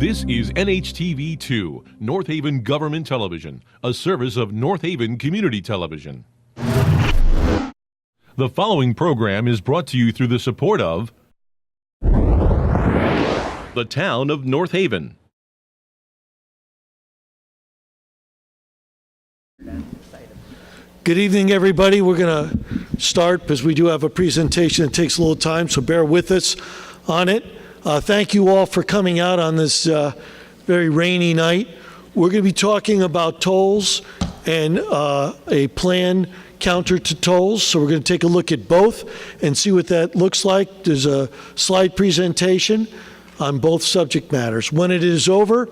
This is NHTV2, North Haven Government Television, a service of North Haven Community Television. The following program is brought to you through the support of the town of North Haven. Good evening, everybody. We're going to start because we do have a presentation that takes a little time, so bear with us on it. Thank you all for coming out on this very rainy night. We're going to be talking about tolls and a plan counter to tolls. So we're going to take a look at both and see what that looks like. There's a slide presentation on both subject matters. When it is over,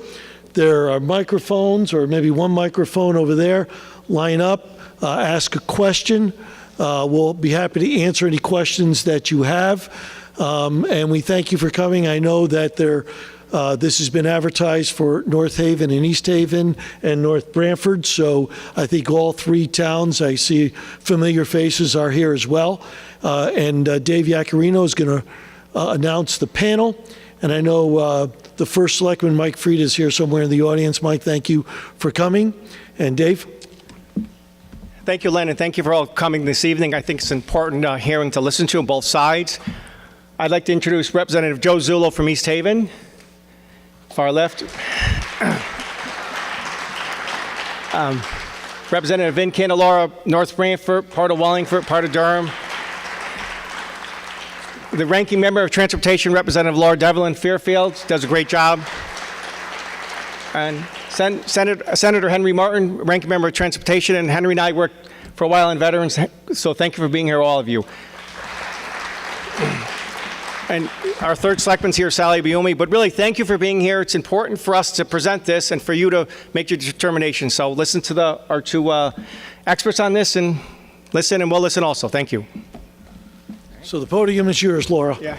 there are microphones, or maybe one microphone over there. Line up, ask a question. We'll be happy to answer any questions that you have. And we thank you for coming. I know that this has been advertised for North Haven and East Haven and North Branford. So I think all three towns, I see familiar faces, are here as well. And Dave Yaccarino is going to announce the panel. And I know the first selectman, Mike Fried, is here somewhere in the audience. Mike, thank you for coming. And Dave? Thank you, Len, and thank you for all coming this evening. I think it's an important hearing to listen to on both sides. I'd like to introduce Representative Joe Zullo from East Haven, far left. Representative Vin Candelara, North Branford, part of Wallingford, part of Durham. The ranking member of Transportation, Representative Laura Devlin Fairfield, does a great job. And Senator Henry Martin, ranking member of Transportation, and Henry and I worked for a while in Veterans, so thank you for being here, all of you. And our third selectman's here, Sally Biumi, but really thank you for being here. It's important for us to present this and for you to make your determination. So listen to our two experts on this and listen, and we'll listen also. Thank you. So the podium is yours, Laura. Yeah.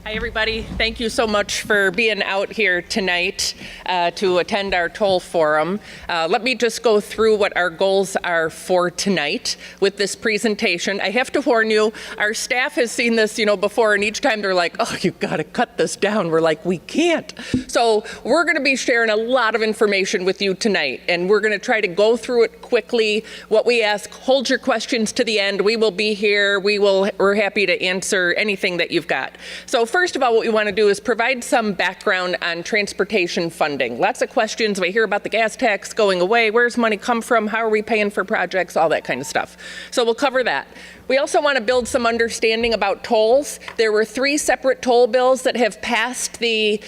Hi, everybody. Thank you so much for being out here tonight to attend our toll forum. Let me just go through what our goals are for tonight with this presentation. I have to warn you, our staff has seen this, before, and each time they're like, "Oh, you got to cut this down." We're like, "We can't." So we're going to be sharing a lot of information with you tonight, and we're going to try to go through it quickly. What we ask, hold your questions to the end. We will be here. We're happy to answer anything that you've got. So first of all, what we want to do is provide some background on transportation funding. Lots of questions. We hear about the gas tax going away. Where's money come from? How are we paying for projects? All that kind of stuff. So we'll cover that. We also want to build some understanding about tolls. There were 3 separate toll bills that have passed the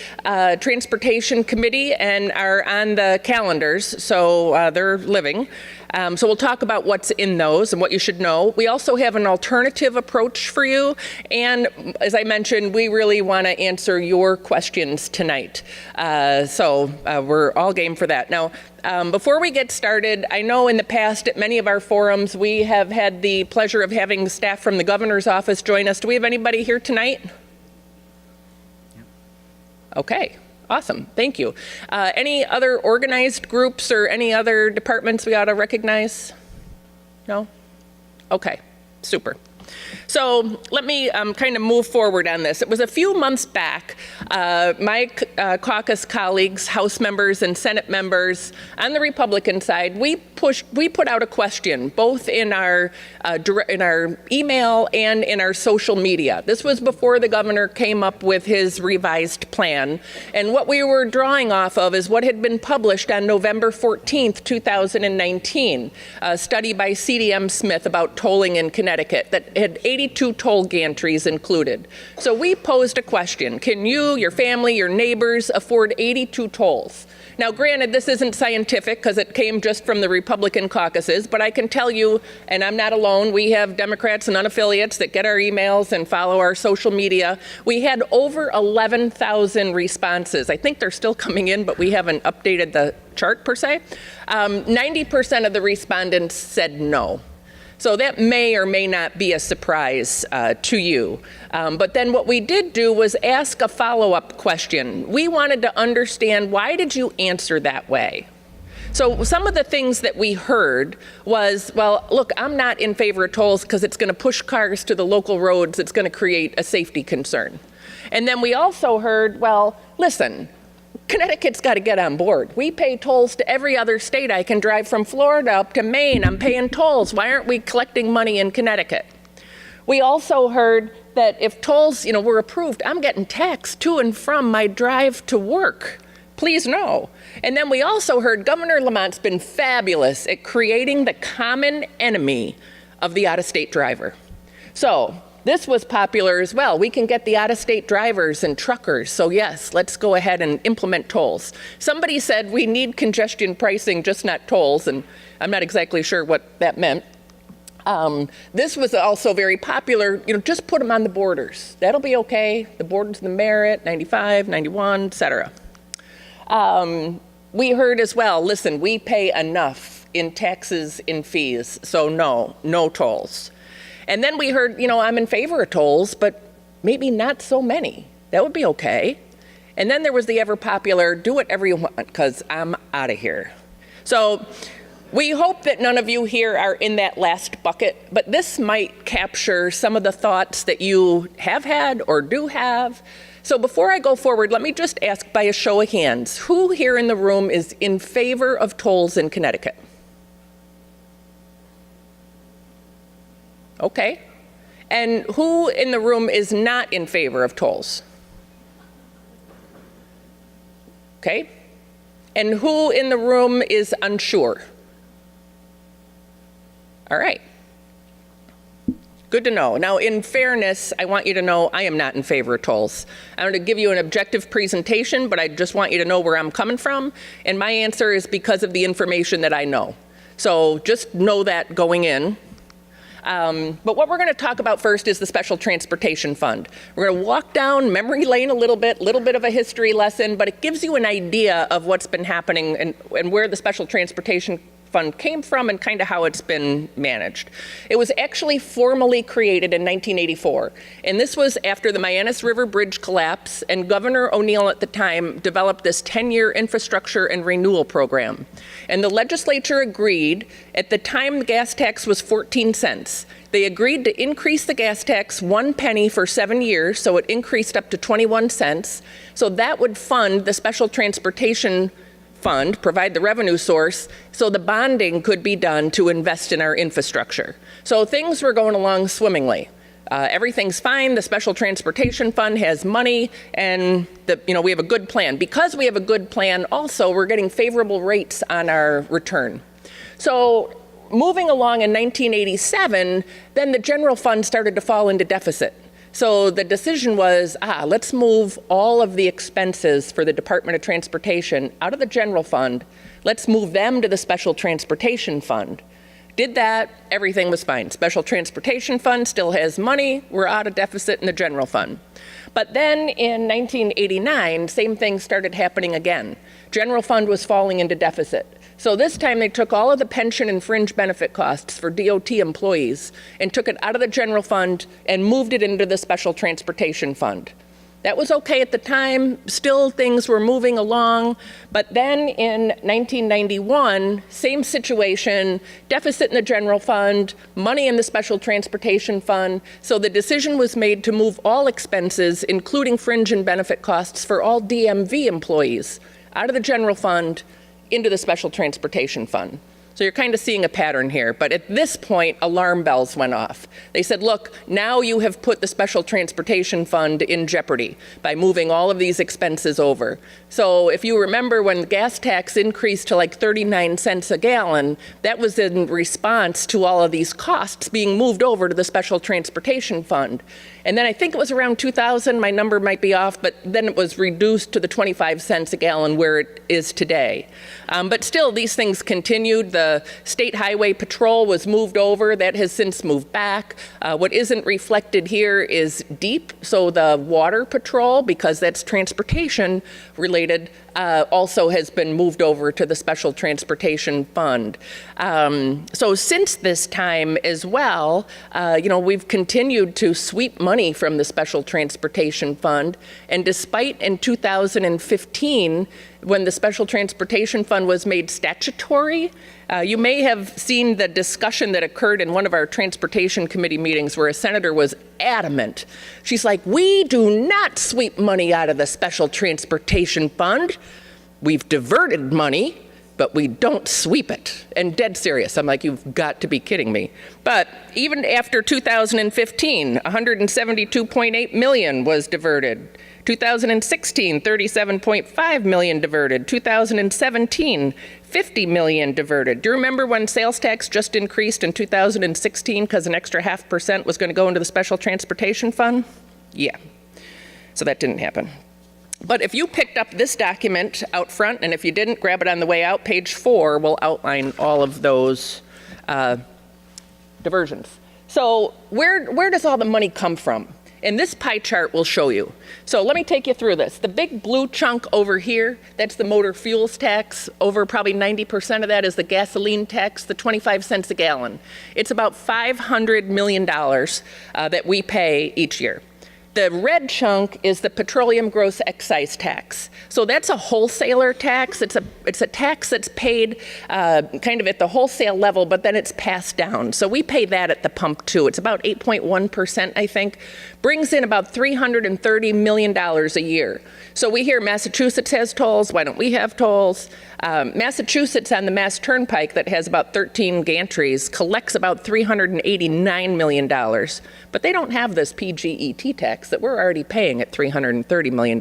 Transportation Committee and are on the calendars, so they're living. So we'll talk about what's in those and what you should know. We also have an alternative approach for you. And as I mentioned, we really want to answer your questions tonight. So we're all game for that. Now, before we get started, I know in the past at many of our forums, we have had the pleasure of having staff from the governor's office join us. Do we have anybody here tonight? Okay. Awesome. Thank you. Any other organized groups or any other departments we ought to recognize? No? Okay. Super. So let me kind of move forward on this. It was a few months back, my caucus colleagues, House members and Senate members on the Republican side, we put out a question, both in our email and in our social media. This was before the governor came up with his revised plan. And what we were drawing off of is what had been published on November 14th, 2019, a study by CDM Smith about tolling in Connecticut that had 82 toll gantries included. So we posed a question: can you, your family, your neighbors afford 82 tolls? Now, granted, this isn't scientific because it came just from the Republican caucuses, but I can tell you, and I'm not alone, we have Democrats and unaffiliates that get our emails and follow our social media. We had over 11,000 responses. I think they're still coming in, but we haven't updated the chart per se. 90% of the respondents said no. So that may or may not be a surprise to you. But then what we did do was ask a follow-up question. We wanted to understand, why did you answer that way? So some of the things that we heard was, well, look, I'm not in favor of tolls because it's going to push cars to the local roads. It's going to create a safety concern. And then we also heard, well, listen, Connecticut's got to get on board. We pay tolls to every other state. I can drive from Florida up to Maine. I'm paying tolls. Why aren't we collecting money in Connecticut? We also heard that if tolls, were approved, I'm getting taxed to and from my drive to work. Please no. And then we also heard Governor Lamont's been fabulous at creating the common enemy of the out-of-state driver. So this was popular as well. We can get the out-of-state drivers and truckers. So yes, let's go ahead and implement tolls. Somebody said we need congestion pricing, just not tolls, and I'm not exactly sure what that meant. This was also very popular, just put them on the borders. That'll be okay. The borders of the Merit, 95, 91, et cetera. We heard as well, listen, we pay enough in taxes and fees, so no tolls. And then we heard, I'm in favor of tolls, but maybe not so many. That would be okay. And then there was the ever popular, do whatever you want, because I'm out of here. So we hope that none of you here are in that last bucket, but this might capture some of the thoughts that you have had or do have. So before I go forward, let me just ask by a show of hands, who here in the room is in favor of tolls in Connecticut? Okay. And who in the room is not in favor of tolls? Okay. And who in the room is unsure? All right. Good to know. Now, in fairness, I want you to know I am not in favor of tolls. I'm going to give you an objective presentation, but I just want you to know where I'm coming from. And my answer is because of the information that I know. So just know that going in. But what we're going to talk about first is the Special Transportation Fund. We're going to walk down memory lane a little bit of a history lesson, but it gives you an idea of what's been happening and where the Special Transportation Fund came from and kind of how it's been managed. It was actually formally created in 1984, and this was after the Mianus River Bridge collapse, and Governor O'Neill at the time developed this 10-year infrastructure and renewal program. And the legislature agreed, at the time the gas tax was 14 cents. They agreed to increase the gas tax 1 penny for 7 years, so it increased up to 21 cents. So that would fund the Special Transportation Fund, provide the revenue source, so the bonding could be done to invest in our infrastructure. So things were going along swimmingly. Everything's fine. The Special Transportation Fund has money, and we have a good plan. Because we have a good plan, also, we're getting favorable rates on our return. So moving along in 1987, then the general fund started to fall into deficit. So the decision was, let's move all of the expenses for the Department of Transportation out of the general fund. Let's move them to the Special Transportation Fund. Did that, everything was fine. Special Transportation Fund still has money. We're out of deficit in the general fund. But then in 1989, same thing started happening again. General fund was falling into deficit. So this time they took all of the pension and fringe benefit costs for DOT employees and took it out of the general fund and moved it into the Special Transportation Fund. That was okay at the time. Still things were moving along. But then in 1991, same situation, deficit in the general fund, money in the Special Transportation Fund. So the decision was made to move all expenses, including fringe and benefit costs for all DMV employees, out of the general fund into the Special Transportation Fund. So you're kind of seeing a pattern here. But at this point, alarm bells went off. They said, look, now you have put the Special Transportation Fund in jeopardy by moving all of these expenses over. So if you remember when the gas tax increased to like 39 cents a gallon, that was in response to all of these costs being moved over to the Special Transportation Fund. And then I think it was around 2000, my number might be off, but then it was reduced to the 25 cents a gallon where it is today. But still, these things continued. The the State Highway Patrol was moved over. That has since moved back. What isn't reflected here is DEEP, so the Water Patrol, because that's transportation related, also has been moved over to the Special Transportation Fund. So since this time as well, we've continued to sweep money from the Special Transportation Fund, and despite in 2015, when the Special Transportation Fund was made statutory, you may have seen the discussion that occurred in one of our Transportation Committee meetings where a senator was adamant. She's like, we do not sweep money out of the Special Transportation Fund. We've diverted money, but we don't sweep it. And dead serious. I'm like, you've got to be kidding me. But even after 2015, $172.8 million was diverted. 2016, $37.5 million diverted. 2017, $50 million diverted. Do you remember when sales tax just increased in 2016 because an extra 0.5% was going to go into the Special Transportation Fund? Yeah. So that didn't happen. But if you picked up this document out front, and if you didn't, grab it on the way out, page 4 will outline all of those diversions. So where does all the money come from? And this pie chart will show you. So let me take you through this. The big blue chunk over here, that's the motor fuels tax. Over probably 90% of that is the gasoline tax, the 25 cents a gallon. It's about $500 million that we pay each year. The red chunk is the petroleum gross excise tax. So that's a wholesaler tax. It's a tax that's paid kind of at the wholesale level, but then it's passed down. So we pay that at the pump too. It's about 8.1%, I think. Brings in about $330 million a year. So we hear Massachusetts has tolls. Why don't we have tolls? Massachusetts on the Mass Turnpike that has about 13 gantries collects about $389 million. But they don't have this PGET tax that we're already paying at $330 million.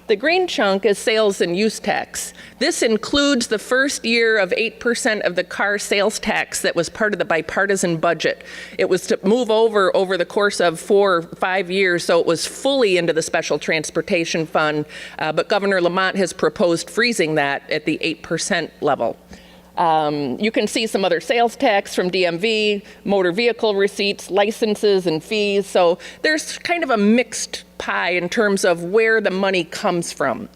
The green chunk is sales and use tax. This includes the first year of 8% of the car sales tax that was part of the bipartisan budget. It was to move over the course of 4 or 5 years, so it was fully into the Special Transportation Fund, but Governor Lamont has proposed freezing that at the 8% level. You can see some other sales tax from DMV, motor vehicle receipts, licenses, and fees. So there's kind of a mixed pie in terms of where the money comes from.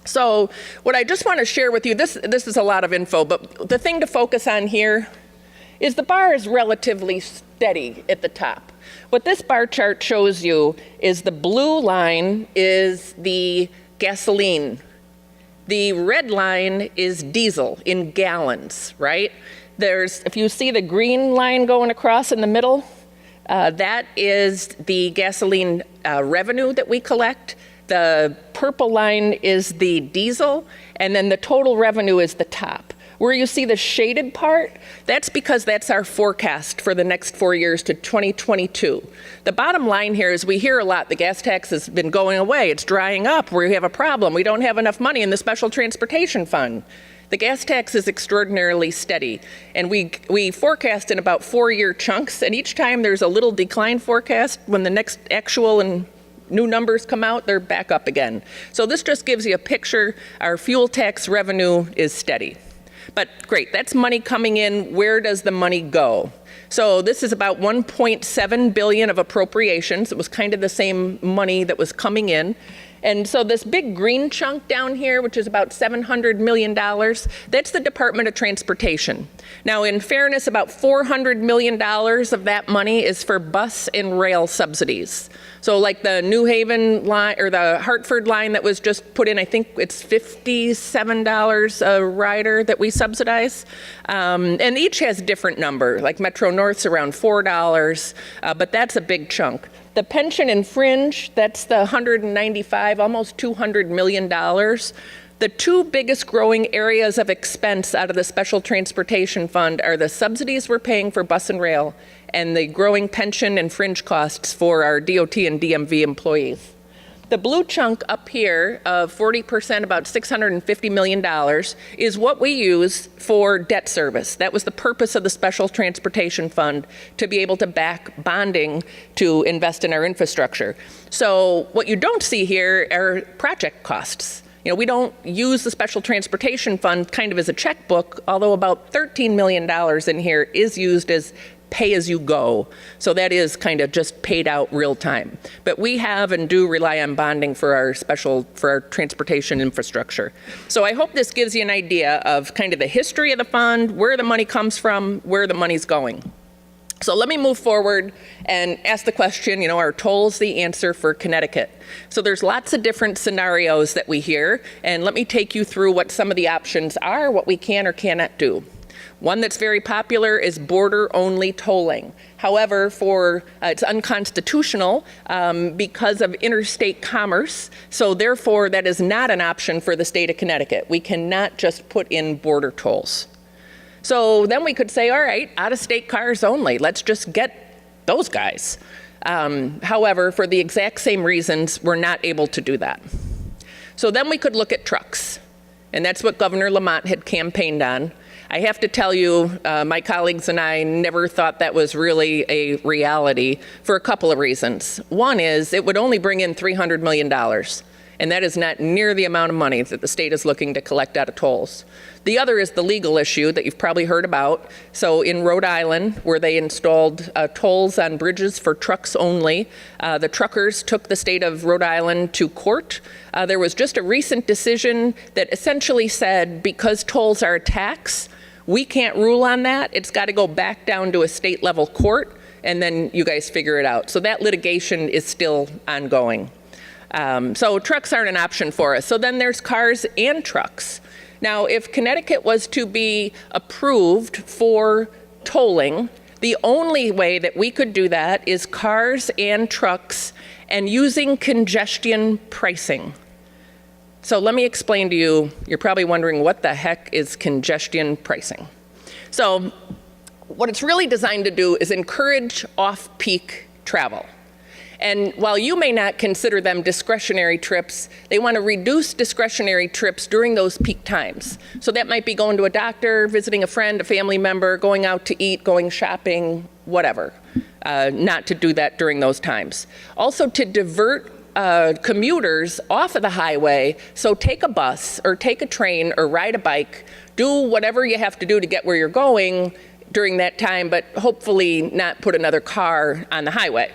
So what I just want to share with you, this is a lot of info, but the thing to focus on here is the bar is relatively steady at the top. What this bar chart shows you is the blue line is the gasoline. The red line is diesel in gallons, right? If you see the green line going across in the middle, that is the gasoline revenue that we collect. The purple line is the diesel, and then the total revenue is the top. Where you see the shaded part, that's because that's our forecast for the next 4 years to 2022. The bottom line here is we hear a lot, the gas tax has been going away, it's drying up, we have a problem, we don't have enough money in the Special Transportation Fund. The gas tax is extraordinarily steady, and we forecast in about 4-year chunks, and each time there's a little decline forecast, when the next actual and new numbers come out, they're back up again. So this just gives you a picture. Our fuel tax revenue is steady. But great, that's money coming in. Where does the money go? So this is about $1.7 billion of appropriations. It was kind of the same money that was coming in. And so this big green chunk down here, which is about $700 million, that's the Department of Transportation. Now, in fairness, about $400 million of that money is for bus and rail subsidies. So like the New Haven line or the Hartford line that was just put in, I think it's $57 a rider that we subsidize. And each has a different number, like Metro North's around $4, but that's a big chunk. The pension and fringe, that's the 195, almost $200 million. The two biggest growing areas of expense out of the Special Transportation Fund are the subsidies we're paying for bus and rail and the growing pension and fringe costs for our DOT and DMV employees. The blue chunk up here of 40%, about $650 million, is what we use for debt service. That was the purpose of the Special Transportation Fund, to be able to back bonding to invest in our infrastructure. So what you don't see here are project costs. We don't use the Special Transportation Fund kind of as a checkbook, although about $13 million in here is used as pay-as-you-go. So that is kind of just paid out real time. But we have and do rely on bonding for our transportation infrastructure. So I hope this gives you an idea of kind of the history of the fund, where the money comes from, where the money's going. So let me move forward and ask the question, are tolls the answer for Connecticut? So there's lots of different scenarios that we hear, and let me take you through what some of the options are, what we can or cannot do. One that's very popular is border-only tolling. However, it's unconstitutional because of interstate commerce, so therefore that is not an option for the state of Connecticut. We cannot just put in border tolls. So then we could say, all right, out-of-state cars only. Let's just get those guys. However, for the exact same reasons, we're not able to do that. So then we could look at trucks, and that's what Governor Lamont had campaigned on. I have to tell you, my colleagues and I never thought that was really a reality for a couple of reasons. One is it would only bring in $300 million, and that is not near the amount of money that the state is looking to collect out of tolls. The other is the legal issue that you've probably heard about. So in Rhode Island, where they installed tolls on bridges for trucks only, the truckers took the state of Rhode Island to court. There was just a recent decision that essentially said because tolls are a tax, we can't rule on that. It's got to go back down to a state level court, and then you guys figure it out. So that litigation is still ongoing. So trucks aren't an option for us. So then there's cars and trucks. Now, if Connecticut was to be approved for tolling, the only way that we could do that is cars and trucks and using congestion pricing. So let me explain to you, you're probably wondering what the heck is congestion pricing? So what it's really designed to do is encourage off-peak travel. And while you may not consider them discretionary trips, they want to reduce discretionary trips during those peak times. So that might be going to a doctor, visiting a friend, a family member, going out to eat, going shopping, whatever. Not to do that during those times. Also to divert commuters off of the highway, so take a bus or take a train or ride a bike, do whatever you have to do to get where you're going during that time, but hopefully not put another car on the highway.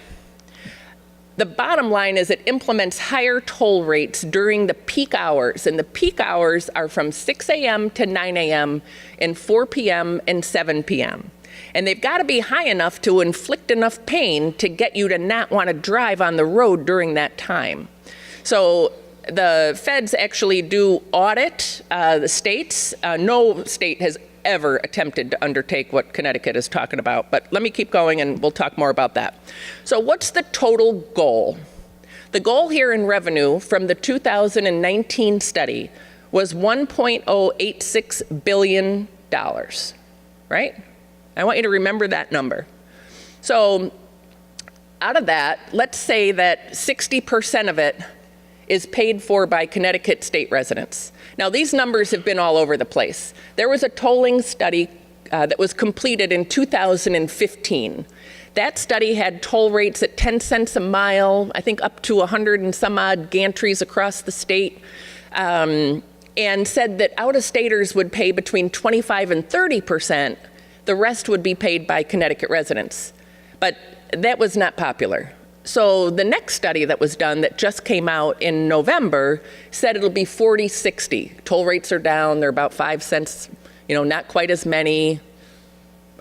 The bottom line is it implements higher toll rates during the peak hours, and the peak hours are from 6 a.m. to 9 a.m. and 4 p.m. and 7 p.m. And they've got to be high enough to inflict enough pain to get you to not want to drive on the road during that time. So the feds actually do audit the states. No state has ever attempted to undertake what Connecticut is talking about. But let me keep going and we'll talk more about that. So what's the total goal? The goal here in revenue from the 2019 study was $1.086 billion, right? I want you to remember that number. So out of that, let's say that 60% of it is paid for by Connecticut state residents. Now, these numbers have been all over the place. There was a tolling study that was completed in 2015. That study had toll rates at 10 cents a mile, I think up to 100 and some odd gantries across the state, and said that out-of-staters would pay between 25 and 30%. The rest would be paid by Connecticut residents. But that was not popular. So the next study that was done that just came out in November said it'll be 40-60. Toll rates are down, they're about 5 cents, not quite as many.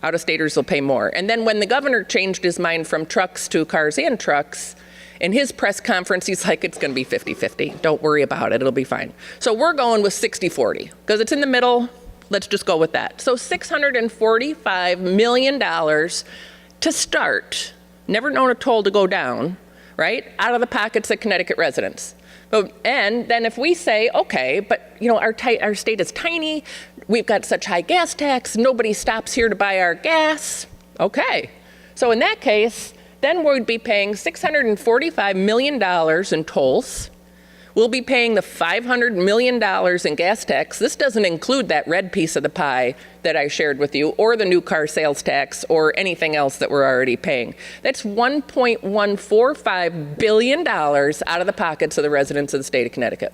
Out-of-staters will pay more. And then when the governor changed his mind from trucks to cars and trucks, in his press conference, he's like, it's going to be 50-50. Don't worry about it, it'll be fine. So we're going with 60-40 because it's in the middle. Let's just go with that. So $645 million to start. Never known a toll to go down, right? Out of the pockets of Connecticut residents. And then if we say, okay, but our state is tiny, we've got such high gas tax, nobody stops here to buy our gas. Okay. So in that case, then we'd be paying $645 million in tolls. We'll be paying the $500 million in gas tax. This doesn't include that red piece of the pie that I shared with you, or the new car sales tax, or anything else that we're already paying. That's $1.145 billion out of the pockets of the residents of the state of Connecticut.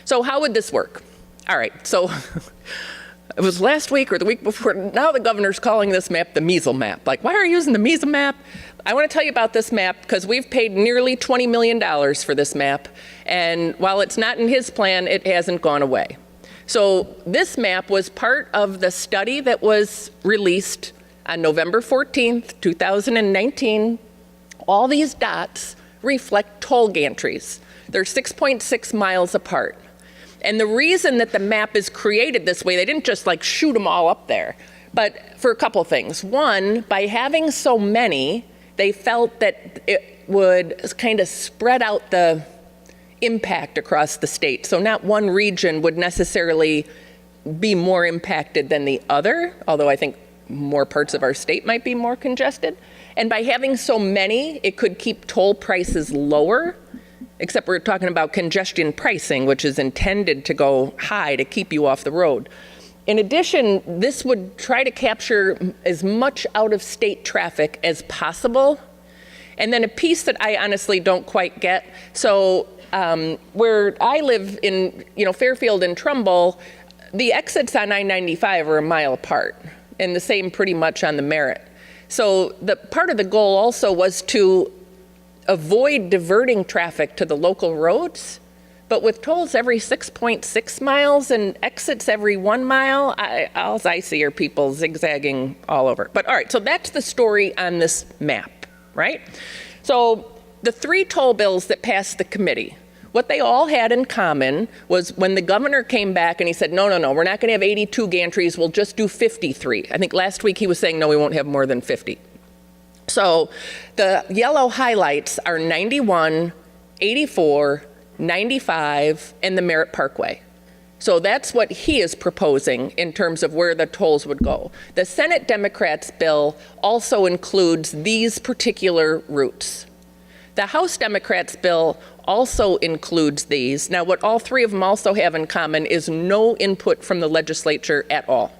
So how would this work? All right, so it was last week or the week before. Now the governor's calling this map the measle map. Like, why are you using the measle map? I want to tell you about this map because we've paid nearly $20 million for this map. And while it's not in his plan, it hasn't gone away. So this map was part of the study that was released on November 14th, 2019. All these dots reflect toll gantries. They're 6.6 miles apart. And the reason that the map is created this way, they didn't just like shoot them all up there, but for a couple things. One, by having so many, they felt that it would kind of spread out the impact across the state. So not one region would necessarily be more impacted than the other, although I think more parts of our state might be more congested. And by having so many, it could keep toll prices lower, except we're talking about congestion pricing, which is intended to go high to keep you off the road. In addition, this would try to capture as much out-of-state traffic as possible. And then a piece that I honestly don't quite get. So where I live in, Fairfield and Trumbull, the exits on I-95 are a mile apart, and the same pretty much on the Merritt. So the part of the goal also was to avoid diverting traffic to the local roads. But with tolls every 6.6 miles and exits every 1 mile, all I see are people zigzagging all over. But all right, so that's the story on this map, right? So the 3 toll bills that passed the committee, what they all had in common was when the governor came back and he said, no, we're not going to have 82 gantries, we'll just do 53. I think last week he was saying, no, we won't have more than 50. So the yellow highlights are 91, 84, 95, and the Merritt Parkway. So that's what he is proposing in terms of where the tolls would go. The Senate Democrats' bill also includes these particular routes. The House Democrats' bill also includes these. Now, what all 3 of them also have in common is no input from the legislature at all.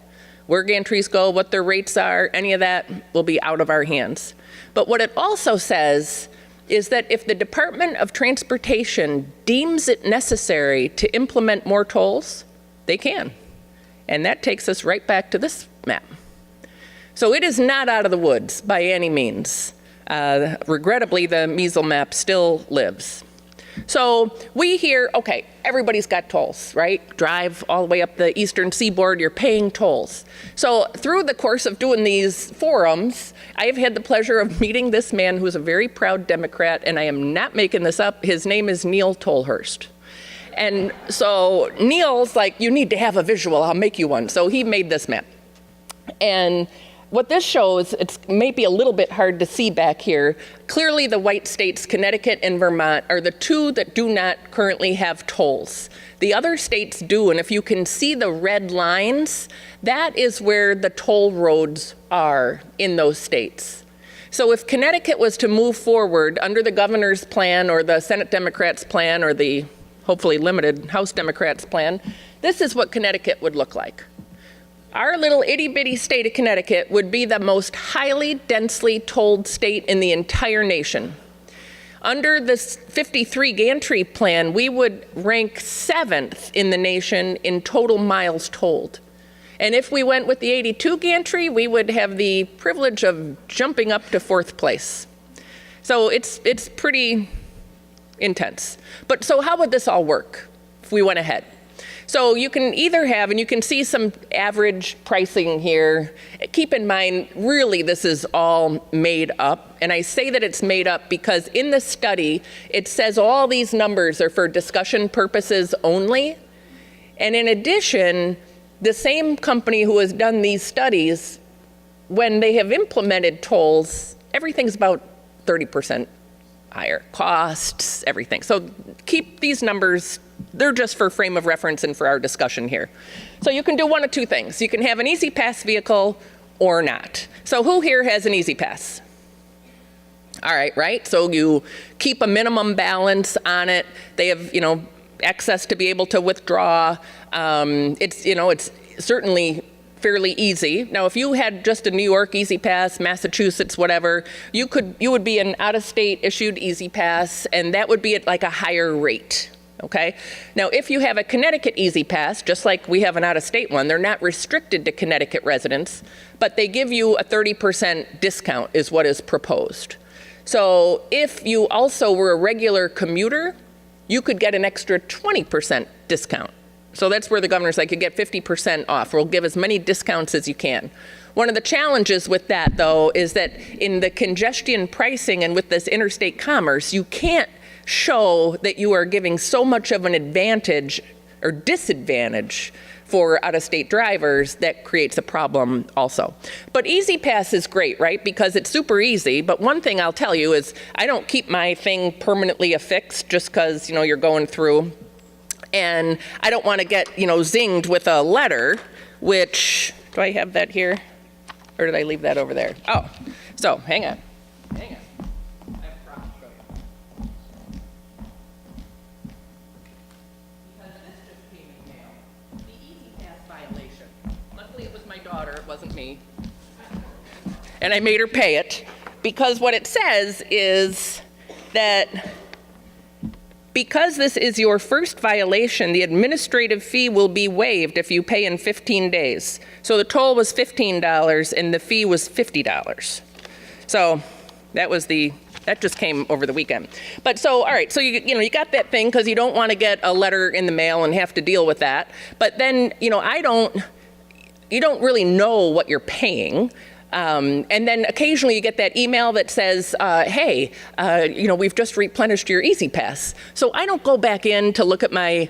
Where gantries go, what their rates are, any of that will be out of our hands. But what it also says is that if the Department of Transportation deems it necessary to implement more tolls, they can. And that takes us right back to this map. So it is not out of the woods by any means. Regrettably, the measle map still lives. So we hear, okay, everybody's got tolls, right? Drive all the way up the eastern seaboard, you're paying tolls. So through the course of doing these forums, I have had the pleasure of meeting this man who's a very proud Democrat, and I am not making this up. His name is Neil Tolhurst. And so Neil's like, you need to have a visual, I'll make you one. So he made this map. And what this shows, it's maybe a little bit hard to see back here. Clearly the white states, Connecticut and Vermont, are the 2 that do not currently have tolls. The other states do, and if you can see the red lines, that is where the toll roads are in those states. So if Connecticut was to move forward under the governor's plan or the Senate Democrats' plan or the hopefully limited House Democrats' plan, this is what Connecticut would look like. Our little itty-bitty state of Connecticut would be the most highly densely tolled state in the entire nation. Under this 53 gantry plan, we would rank 7th in the nation in total miles tolled. And if we went with the 82 gantry, we would have the privilege of jumping up to 4th place. So it's pretty intense. But so how would this all work if we went ahead? So you can either have, and you can see some average pricing here. Keep in mind, really, this is all made up. And I say that it's made up because in the study, it says all these numbers are for discussion purposes only. And in addition, the same company who has done these studies, when they have implemented tolls, everything's about 30% higher. Costs, everything. So keep these numbers, they're just for frame of reference and for our discussion here. So you can do one of 2 things. You can have an Easy Pass vehicle or not. So who here has an Easy Pass? All right? So you keep a minimum balance on it. They have, access to be able to withdraw. It's certainly fairly easy. Now, if you had just a New York Easy Pass, Massachusetts, whatever, you would be an out-of-state issued Easy Pass, and that would be at like a higher rate. Okay? Now, if you have a Connecticut Easy Pass, just like we have an out-of-state one, they're not restricted to Connecticut residents, but they give you a 30% discount is what is proposed. So if you also were a regular commuter, you could get an extra 20% discount. So that's where the governor's like, you get 50% off. We'll give as many discounts as you can. One of the challenges with that, though, is that in the congestion pricing and with this interstate commerce, you can't show that you are giving so much of an advantage or disadvantage for out-of-state drivers that creates a problem also. But Easy Pass is great, right? Because it's super easy. But one thing I'll tell you is I don't keep my thing permanently affixed just because, you know, you're going through. And I don't want to get, you know, zinged with a letter, which, do I have that here? Or did I leave that over there? Oh, so hang on. Hang on. I have a prop to show you. Because this just came in mail. The Easy Pass violation. Luckily it was my daughter, it wasn't me. And I made her pay it because what it says is that because this is your first violation, the administrative fee will be waived if you pay in 15 days. So the toll was $15 and the fee was $50. So that just came over the weekend. But so, all right, so you got that thing because you don't want to get a letter in the mail and have to deal with that. But then, you know, you don't really know what you're paying. And then occasionally you get that email that says, hey, you know, we've just replenished your Easy Pass. So I don't go back in to look at my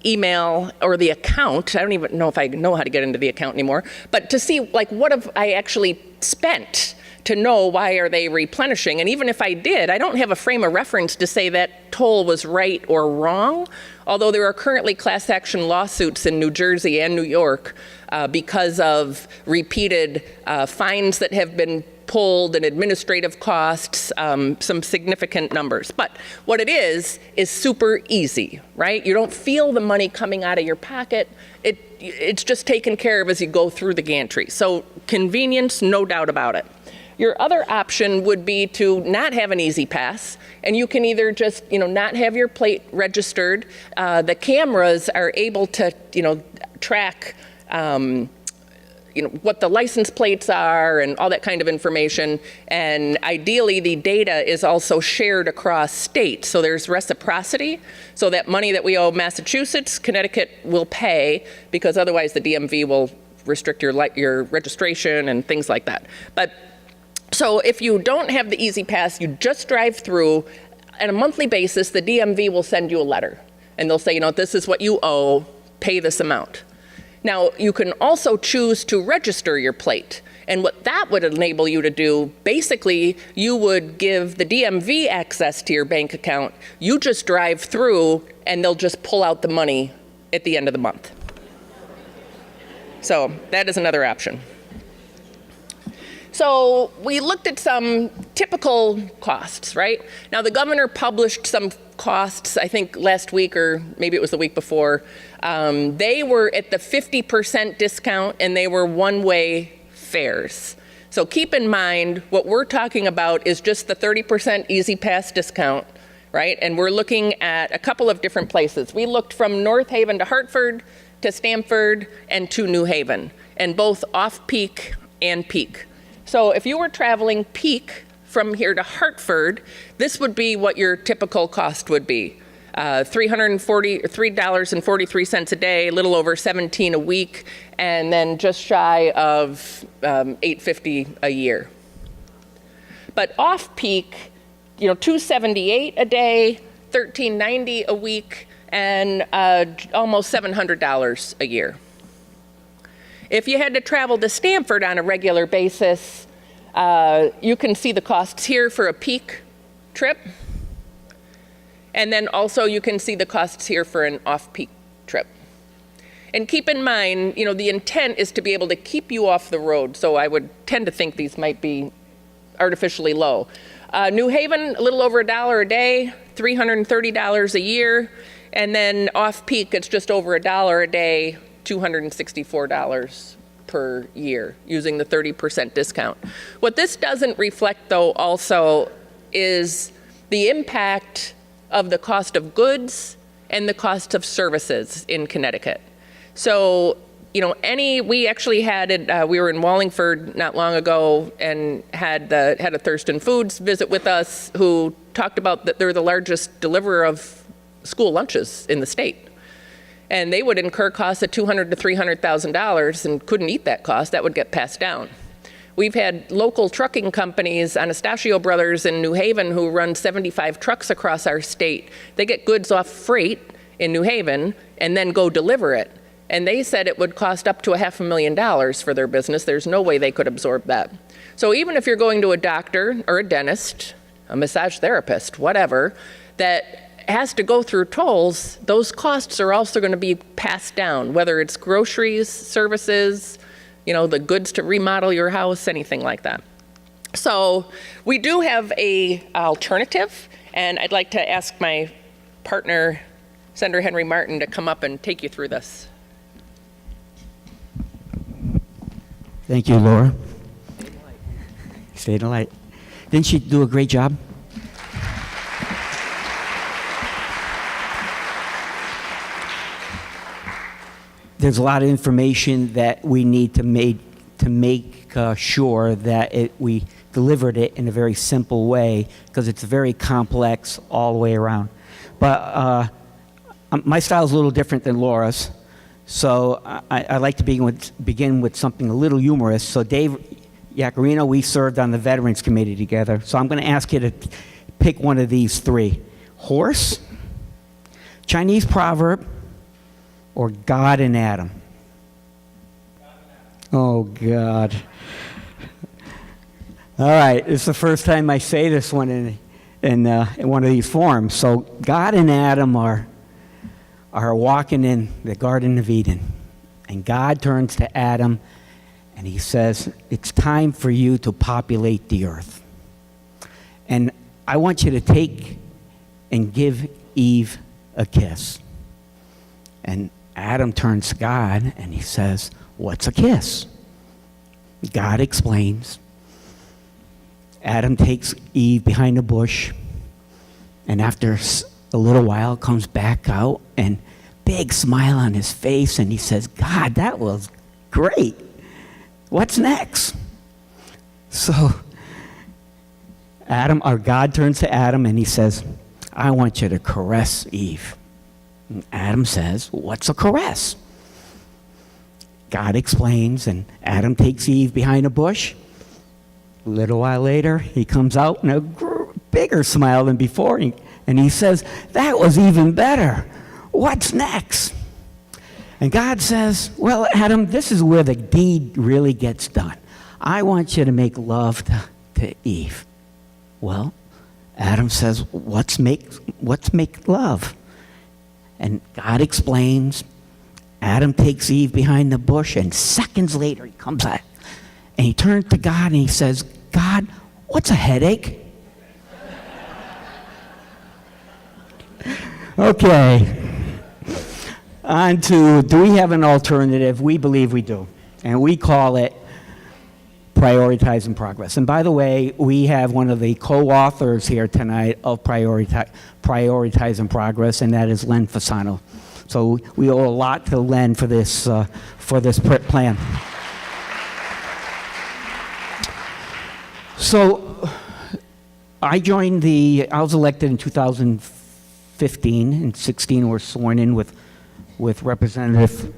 email or the account. I don't even know if I know how to get into the account anymore. But to see, like, what have I actually spent to know why are they replenishing. And even if I did, I don't have a frame of reference to say that toll was right or wrong. Although there are currently class action lawsuits in New Jersey and New York because of repeated fines that have been pulled and administrative costs, some significant numbers. But what it is super easy, right? You don't feel the money coming out of your pocket. It's just taken care of as you go through the gantry. So convenience, no doubt about it. Your other option would be to not have an Easy Pass, and you can either just, you know, not have your plate registered. The cameras are able to, you know, track, you know, what the license plates are and all that kind of information. And ideally, the data is also shared across states. So there's reciprocity. So that money that we owe Massachusetts, Connecticut will pay because otherwise the DMV will restrict your registration and things like that. But so if you don't have the Easy Pass, you just drive through. On a monthly basis, the DMV will send you a letter. And they'll say, you know, this is what you owe, pay this amount. Now, you can also choose to register your plate. And what that would enable you to do, basically, you would give the DMV access to your bank account. You just drive through, and they'll just pull out the money at the end of the month. So that is another option. So we looked at some typical costs, right? Now, the governor published some costs, I think last week or maybe it was the week before. They were at the 50% discount and they were one-way fares. So keep in mind, what we're talking about is just the 30% Easy Pass discount, right? And we're looking at a couple of different places. We looked from North Haven to Hartford, to Stamford, and to New Haven, and both off-peak and peak. So if you were traveling peak from here to Hartford, this would be what your typical cost would be. $343 a day, a little over $17 a week, and then just shy of $850 a year. But off-peak, you know, $278 a day, $1390 a week, and almost $700 a year. If you had to travel to Stamford on a regular basis, you can see the costs here for a peak trip. And then also you can see the costs here for an off-peak trip. And keep in mind, you know, the intent is to be able to keep you off the road. So I would tend to think these might be artificially low. New Haven, a little over $1 a day, $330 a year. And then off-peak, it's just over $1 a day, $264 per year, using the 30% discount. What this doesn't reflect, though, also is the impact of the cost of goods and the cost of services in Connecticut. So, we actually had it, we were in Wallingford not long ago and had a Thurston Foods visit with us, who talked about that they're the largest deliverer of school lunches in the state. And they would incur costs of $200,000 to $300,000 and couldn't eat that cost. That would get passed down. We've had local trucking companies, Anastasio Brothers in New Haven, who run 75 trucks across our state. They get goods off freight in New Haven and then go deliver it. And they said it would cost up to $500,000 for their business. There's no way they could absorb that. So even if you're going to a doctor or a dentist, a massage therapist, whatever, that has to go through tolls, those costs are also going to be passed down, whether it's groceries, services, the goods to remodel your house, anything like that. So we do have a alternative, and I'd like to ask my partner, Senator Henry Martin, to come up and take you through this. Thank you, Laura. Stay in the light. Didn't she do a great job? There's a lot of information that we need to make sure that we delivered it in a very simple way, because it's very complex all the way around. But my style is a little different than Laura's, so I like to begin with something a little humorous. So Dave Yacarino, we served on the Veterans Committee together, so I'm going to ask you to pick one of these three: horse, Chinese proverb, or God and Adam? Oh, God. All right, it's the first time I say this one in one of these forums. So God and Adam are walking in the Garden of Eden. And God turns to Adam and he says, it's time for you to populate the earth. And I want you to take and give Eve a kiss. And Adam turns to God and he says, what's a kiss? God explains. Adam takes Eve behind a bush, and after a little while comes back out and big smile on his face, and he says, God, that was great. What's next? So God turns to Adam and he says, I want you to caress Eve. And Adam says, what's a caress? God explains, and Adam takes Eve behind a bush. A little while later, he comes out in a bigger smile than before, and he says, that was even better. What's next? And God says, well, Adam, this is where the deed really gets done. I want you to make love to Eve. Well, Adam says, what's make love? And God explains. Adam takes Eve behind the bush, and seconds later he comes out and he turns to God and he says, God, what's a headache? Okay. On to, do we have an alternative? We believe we do. And we call it prioritizing progress. And by the way, we have one of the co-authors here tonight of prioritizing progress, and that is Len Fasano. So we owe a lot to Len for this plan. So I was elected in 2015, and 16 were sworn in with Representative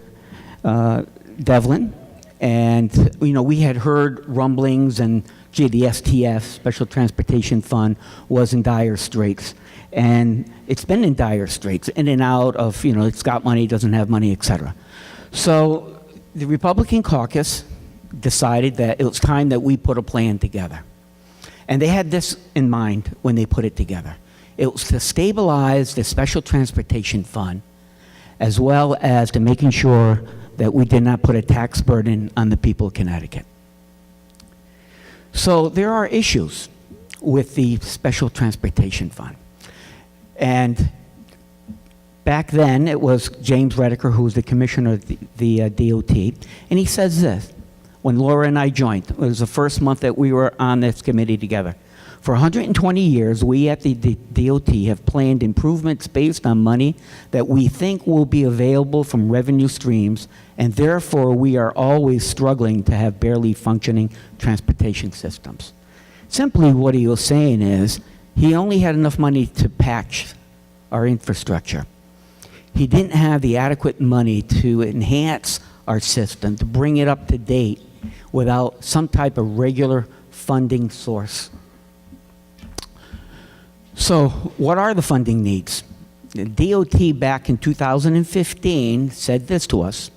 Devlin. And, we had heard rumblings, and the STF, Special Transportation Fund, was in dire straits. And it's been in dire straits, in and out of, it's got money, doesn't have money, et cetera. So the Republican caucus decided that it was time that we put a plan together. And they had this in mind when they put it together. It was to stabilize the Special Transportation Fund, as well as to making sure that we did not put a tax burden on the people of Connecticut. So there are issues with the Special Transportation Fund. And back then, it was James Redeker, who was the commissioner of the DOT, and he says this, when Laura and I joined, it was the first month that we were on this committee together. For 120 years, we at the DOT have planned improvements based on money that we think will be available from revenue streams, and therefore we are always struggling to have barely functioning transportation systems. Simply what he was saying is he only had enough money to patch our infrastructure. He didn't have the adequate money to enhance our system, to bring it up to date without some type of regular funding source. So what are the funding needs? The DOT back in 2015 said this to us,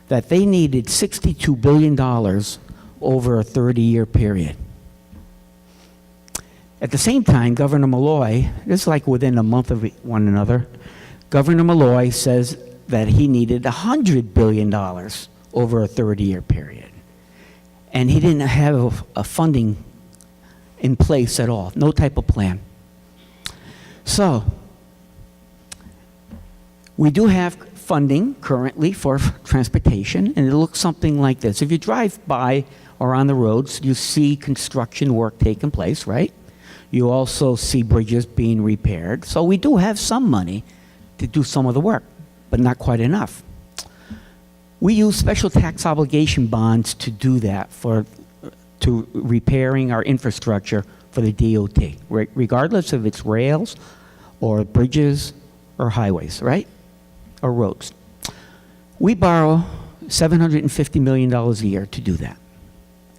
that they needed $62 billion over a 30-year period. At the same time, Governor Malloy, this is like within a month of one another, Governor Malloy says that he needed $100 billion over a 30-year period. And he didn't have a funding in place at all, no type of plan. So, we do have funding currently for transportation, and it looks something like this. If you drive by or on the roads, you see construction work taking place, right? You also see bridges being repaired. So we do have some money to do some of the work, but not quite enough. We use special tax obligation bonds to do that, to repairing our infrastructure for the DOT, regardless if it's rails or bridges or highways, right? Or roads. We borrow $750 million a year to do that.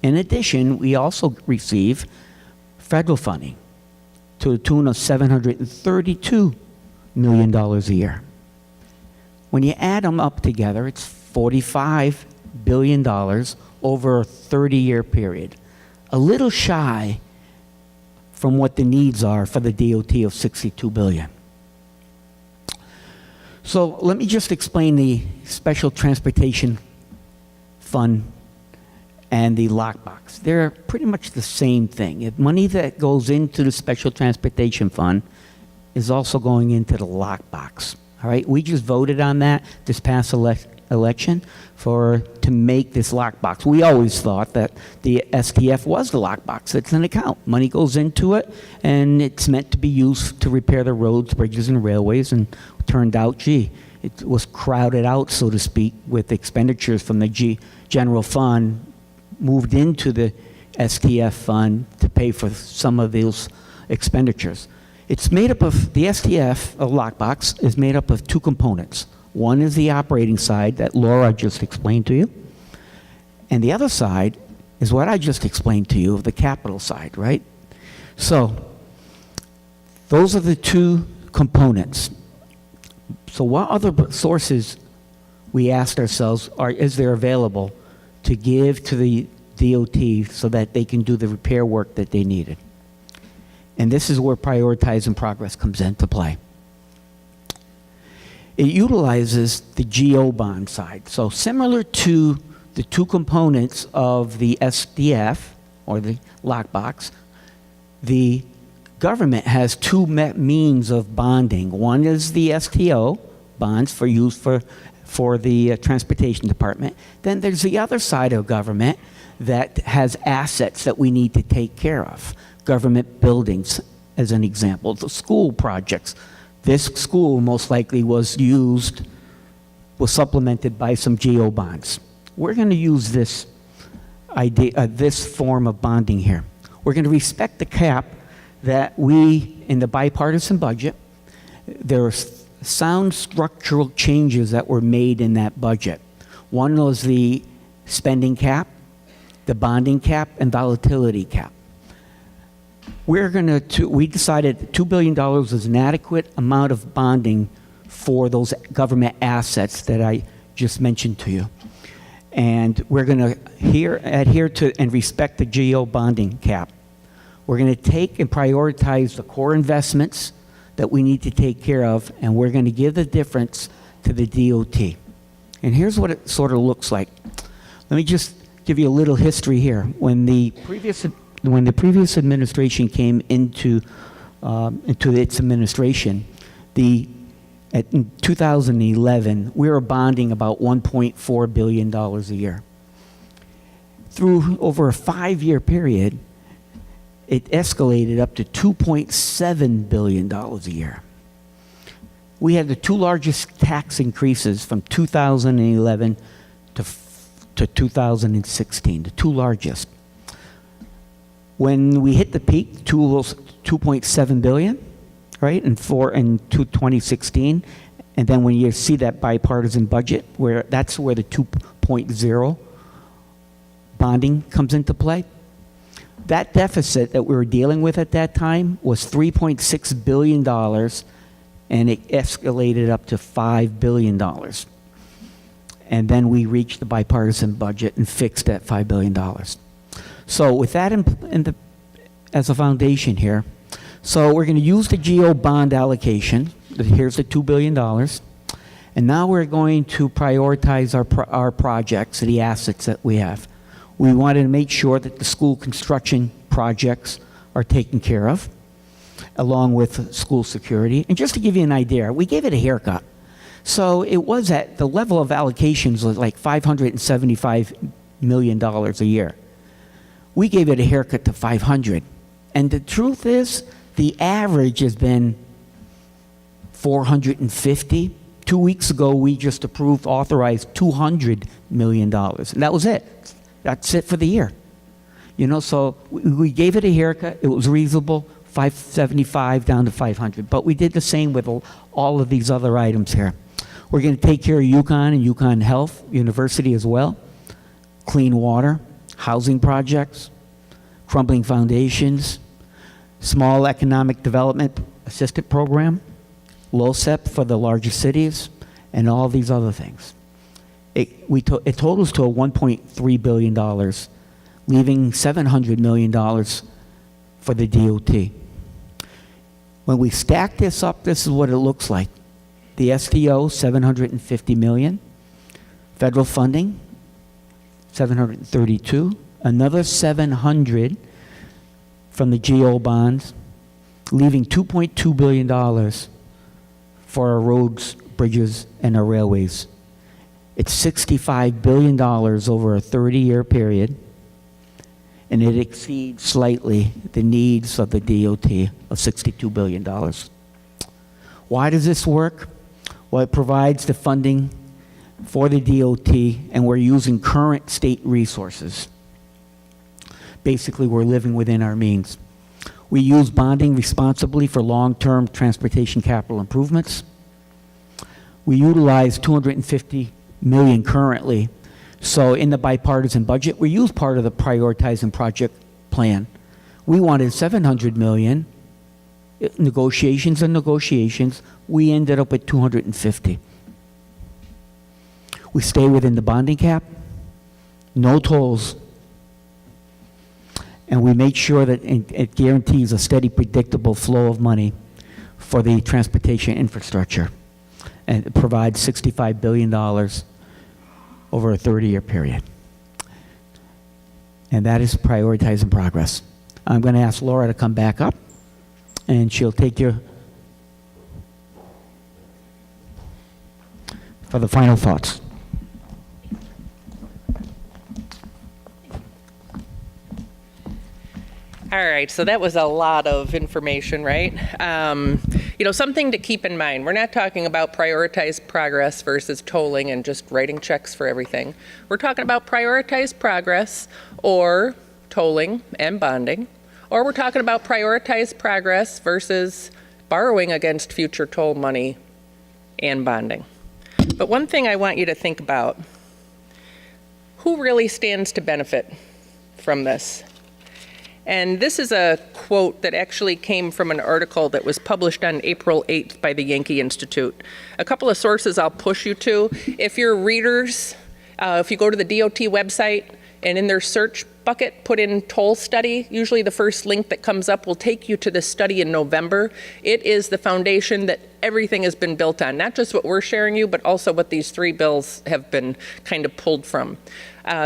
In addition, we also receive federal funding to the tune of $732 million a year. When you add them up together, it's $45 billion over a 30-year period. A little shy from what the needs are for the DOT of $62 billion. So let me just explain the Special Transportation Fund and the lockbox. They're pretty much the same thing. If money that goes into the Special Transportation Fund is also going into the lockbox. All right, we just voted on that this past election to make this lockbox. We always thought that the STF was the lockbox. It's an account. Money goes into it, and it's meant to be used to repair the roads, bridges, and railways, and turned out, gee, it was crowded out, so to speak, with expenditures from the general fund moved into the STF fund to pay for some of those expenditures. It's made up of, the STF, a lockbox, is made up of two components. One is the operating side that Laura just explained to you. And the other side is what I just explained to you, the capital side, right? So, those are the two components. So what other sources, we asked ourselves, is there available to give to the DOT so that they can do the repair work that they needed? And this is where prioritizing progress comes into play. It utilizes the GO bond side. So similar to the two components of the SDF, or the lockbox, the government has two means of bonding. One is the STO bonds for use for the transportation department. Then there's the other side of government that has assets that we need to take care of. Government buildings, as an example, the school projects. This school most likely was supplemented by some GO bonds. We're going to use this idea, this form of bonding here. We're going to respect the cap that in the bipartisan budget, there are sound structural changes that were made in that budget. One was the spending cap, the bonding cap, and volatility cap. We decided $2 billion is an adequate amount of bonding for those government assets that I just mentioned to you. And we're going to adhere to and respect the GO bonding cap. We're going to take and prioritize the core investments that we need to take care of, and we're going to give the difference to the DOT. And here's what it sort of looks like. Let me just give you a little history here. When the previous administration came into its administration, in 2011, we were bonding about $1.4 billion a year. Through over a 5-year period, it escalated up to $2.7 billion a year. We had the two largest tax increases from 2011 to 2016, the two largest. When we hit the peak, 2.7 billion, right, in 2016, and then when you see that bipartisan budget, that's where the 2.0 bonding comes into play. That deficit that we were dealing with at that time was $3.6 billion, and it escalated up to $5 billion. And then we reached the bipartisan budget and fixed that $5 billion. So with that as a foundation here, so we're going to use the GO bond allocation. Here's the $2 billion. And now we're going to prioritize our projects, the assets that we have. We wanted to make sure that the school construction projects are taken care of, along with school security. And just to give you an idea, we gave it a haircut. So it was at the level of allocations was like $575 million a year. We gave it a haircut to 500. And the truth is, the average has been 450. 2 weeks ago, we just authorized $200 million. And that was it. That's it for the year. You know, so we gave it a haircut. It was reasonable, 575 down to 500. But we did the same with all of these other items here. We're going to take care of UConn and UConn Health University as well. Clean water, housing projects, crumbling foundations, small economic development assistance program, LoCEP for the larger cities, and all these other things. It totals to $1.3 billion, leaving $700 million for the DOT. When we stack this up, this is what it looks like. The SDO, $750 million. Federal funding, $732. Another $700 from the GO bonds, leaving $2.2 billion for our roads, bridges, and our railways. It's $65 billion over a 30-year period, and it exceeds slightly the needs of the DOT of $62 billion. Why does this work? Well, it provides the funding for the DOT, and we're using current state resources. Basically, we're living within our means. We use bonding responsibly for long-term transportation capital improvements. We utilize $250 million currently. So in the bipartisan budget, we use part of the prioritizing project plan. We wanted $700 million. Negotiations and negotiations. We ended up at $250. We stay within the bonding cap. No tolls. And we make sure that it guarantees a steady, predictable flow of money for the transportation infrastructure. And it provides $65 billion over a 30-year period. And that is prioritizing progress. I'm going to ask Laura to come back up, and she'll take you for the final thoughts. All right, so that was a lot of information, right? You know, something to keep in mind, we're not talking about prioritized progress versus tolling and just writing checks for everything. We're talking about prioritized progress or tolling and bonding, or we're talking about prioritized progress versus borrowing against future toll money and bonding. But one thing I want you to think about, who really stands to benefit from this? And this is a quote that actually came from an article that was published on April 8th by the Yankee Institute. A couple of sources I'll push you to. If you're readers, if you go to the DOT website and in their search bucket, put in toll study, usually the first link that comes up will take you to this study in November. It is the foundation that everything has been built on, not just what we're sharing you, but also what these three bills have been kind of pulled from.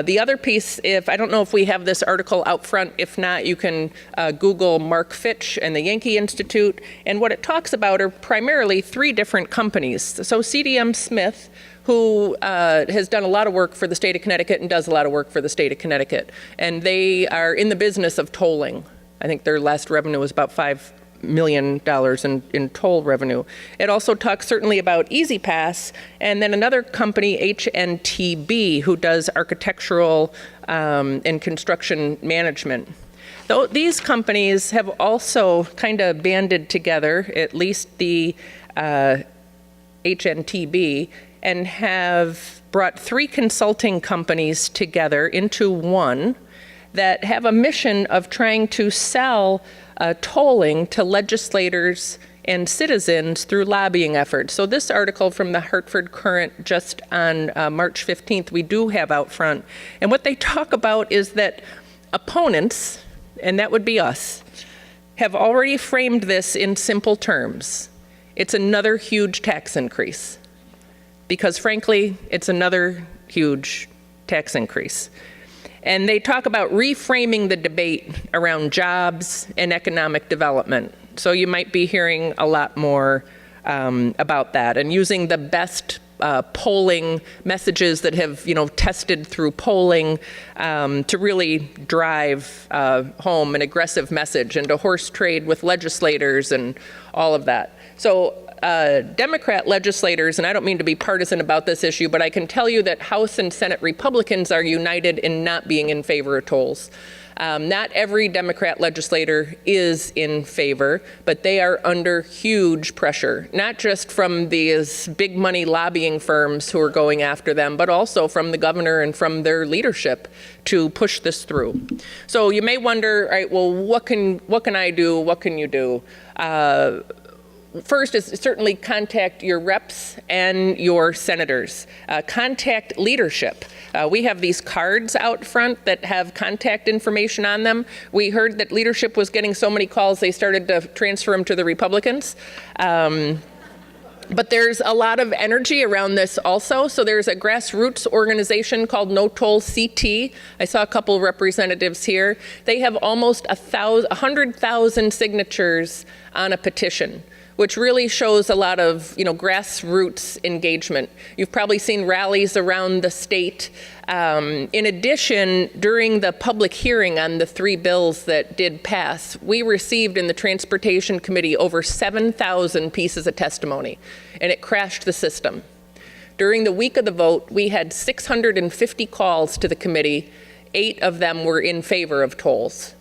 The other piece, I don't know if we have this article out front. If not, you can Google Mark Fitch and the Yankee Institute. And what it talks about are primarily three different companies. So CDM Smith, who has done a lot of work for the state of Connecticut and does a lot of work for the state of Connecticut. And they are in the business of tolling. I think their last revenue was about $5 million in toll revenue. It also talks certainly about Easy Pass, and then another company, HNTB, who does architectural and construction management. Though these companies have also kind of banded together, at least the HNTB, and have brought 3 consulting companies together into one that have a mission of trying to sell tolling to legislators and citizens through lobbying efforts. So this article from the Hartford Courant just on March 15th, we do have out front. And what they talk about is that opponents, and that would be us, have already framed this in simple terms. It's another huge tax increase. Because frankly, it's another huge tax increase. And they talk about reframing the debate around jobs and economic development. So you might be hearing a lot more about that, and using the best polling messages that have, tested through polling to really drive home an aggressive message, and to horse trade with legislators and all of that. So Democrat legislators, and I don't mean to be partisan about this issue, but I can tell you that House and Senate Republicans are united in not being in favor of tolls. Not every Democrat legislator is in favor, but they are under huge pressure, not just from these big money lobbying firms who are going after them, but also from the governor and from their leadership to push this through. So you may wonder, all right, well, what can I do? What can you do? First is certainly contact your reps and your senators. Contact leadership. We have these cards out front that have contact information on them. We heard that leadership was getting so many calls they started to transfer them to the Republicans. But there's a lot of energy around this also. So there's a grassroots organization called No Toll CT. I saw a couple representatives here. They have almost 100,000 signatures on a petition, which really shows a lot of, grassroots engagement. You've probably seen rallies around the state. In addition, during the public hearing on the 3 bills that did pass, we received in the Transportation Committee over 7,000 pieces of testimony, and it crashed the system. During the week of the vote, we had 650 calls to the committee. 8 of them were in favor of tolls.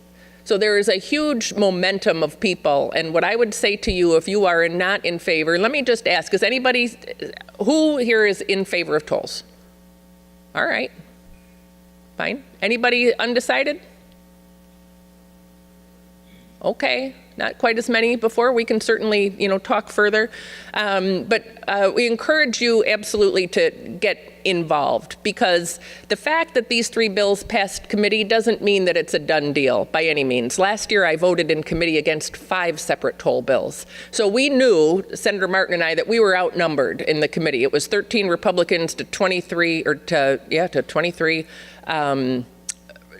So there is a huge momentum of people, and what I would say to you, if you are not in favor, let me just ask, who here is in favor of tolls? All right, fine. Anybody undecided? Okay, not quite as many before. We can certainly, talk further. But we encourage you absolutely to get involved, because the fact that these 3 bills passed committee doesn't mean that it's a done deal by any means. Last year, I voted in committee against 5 separate toll bills. So we knew, Senator Martin and I, that we were outnumbered in the committee. It was 13 Republicans to 23, to 23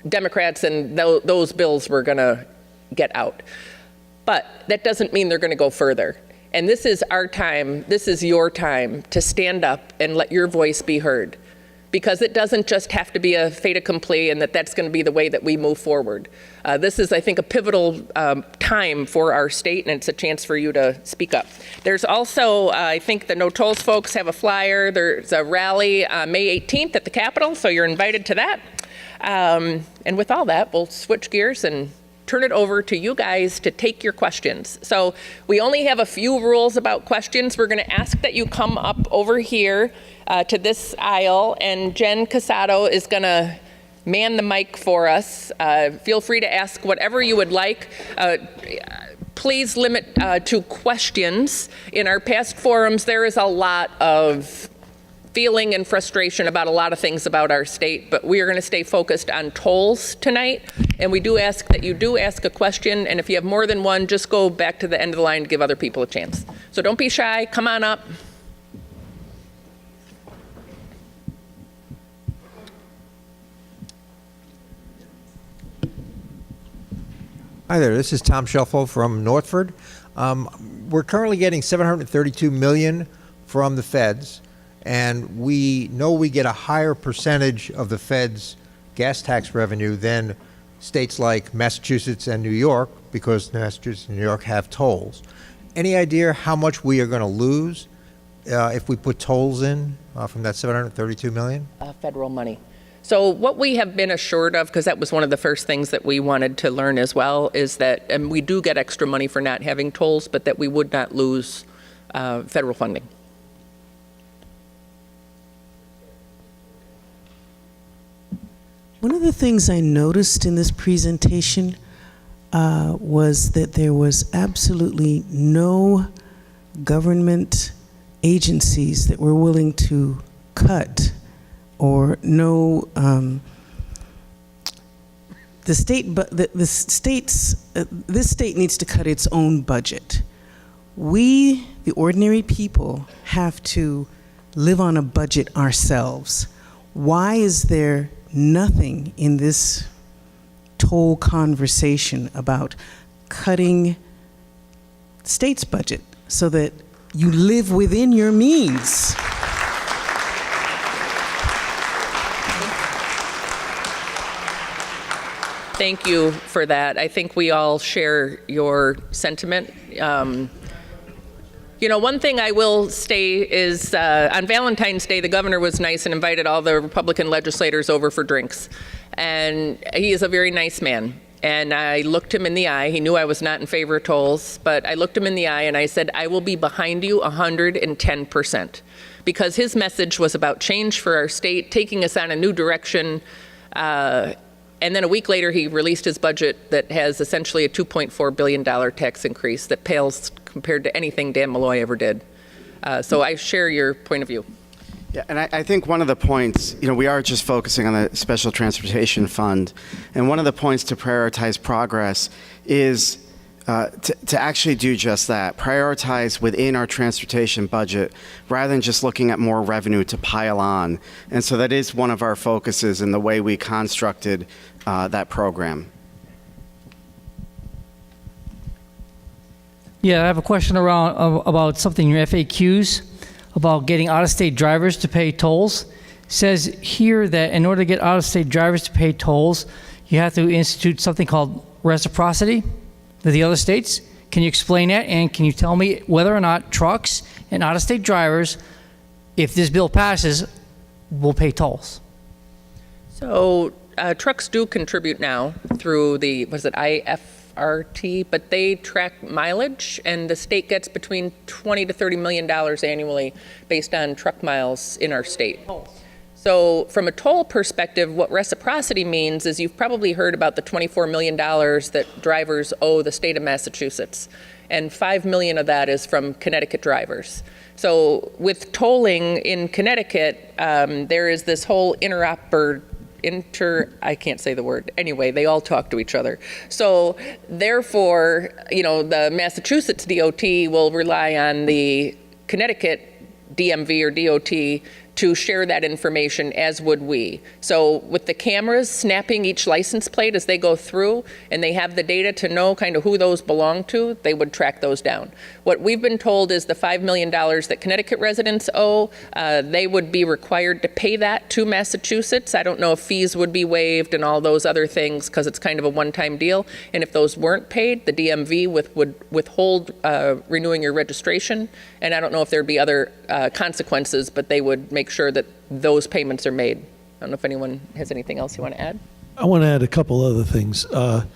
Democrats, and those bills were going to get out. But that doesn't mean they're going to go further. And this is our time, this is your time to stand up and let your voice be heard. Because it doesn't just have to be a fait accompli and that's going to be the way that we move forward. This is, I think, a pivotal time for our state, and it's a chance for you to speak up. There's also, I think the No Tolls folks have a flyer. There's a rally May 18th at the Capitol, so you're invited to that. And with all that, we'll switch gears and turn it over to you guys to take your questions. So we only have a few rules about questions. We're going to ask that you come up over here to this aisle, and Jen Casado is going to man the mic for us. Feel free to ask whatever you would like. Please limit to questions. In our past forums, there is a lot of feeling and frustration about a lot of things about our state, but we are going to stay focused on tolls tonight. And we do ask that you do ask a question, and if you have more than one, just go back to the end of the line to give other people a chance. So don't be shy, come on up. Hi there, this is Tom Shuffle from Northford. We're currently getting $732 million from the feds, and we know we get a higher percentage of the feds' gas tax revenue than states like Massachusetts and New York, because Massachusetts and New York have tolls. Any idea how much we are going to lose if we put tolls in from that $732 million? Federal money. So what we have been assured of, because that was one of the first things that we wanted to learn as well, is that we do get extra money for not having tolls, but that we would not lose federal funding. One of the things I noticed in this presentation was that there was absolutely no government agencies that were willing to cut, or no, this state needs to cut its own budget. We, the ordinary people, have to live on a budget ourselves. Why is there nothing in this toll conversation about cutting the state's budget so that you live within your means? Thank you for that. I think we all share your sentiment. You know, one thing I will say is on Valentine's Day, the governor was nice and invited all the Republican legislators over for drinks. And he is a very nice man. And I looked him in the eye. He knew I was not in favor of tolls, but I looked him in the eye and I said, I will be behind you 110%. Because his message was about change for our state, taking us on a new direction. And then a week later, he released his budget that has essentially a $2.4 billion tax increase that pales compared to anything Dan Malloy ever did. So I share your point of view. Yeah, and I think one of the points, you know, we are just focusing on the Special Transportation Fund, and one of the points to prioritize progress is to actually do just that, prioritize within our transportation budget rather than just looking at more revenue to pile on. And so that is one of our focuses in the way we constructed that program. Yeah, I have a question about something in your FAQs about getting out-of-state drivers to pay tolls. It says here that in order to get out-of-state drivers to pay tolls, you have to institute something called reciprocity to the other states. Can you explain that? And can you tell me whether or not trucks and out-of-state drivers, if this bill passes, will pay tolls? So trucks do contribute now through the, was it IFRT, but they track mileage, and the state gets between $20 to $30 million annually based on truck miles in our state. So from a toll perspective, what reciprocity means is you've probably heard about the $24 million that drivers owe the state of Massachusetts, and $5 million of that is from Connecticut drivers. So with tolling in Connecticut, there is this whole I can't say the word. Anyway, they all talk to each other. So therefore, you know, the Massachusetts DOT will rely on the Connecticut DMV or DOT to share that information, as would we. So with the cameras snapping each license plate as they go through, and they have the data to know kind of who those belong to, they would track those down. What we've been told is the $5 million that Connecticut residents owe, they would be required to pay that to Massachusetts. I don't know if fees would be waived and all those other things, because it's kind of a one-time deal. And if those weren't paid, the DMV would withhold renewing your registration. And I don't know if there'd be other consequences, but they would make sure that those payments are made. I don't know if anyone has anything else you want to add. I want to add a couple other things. To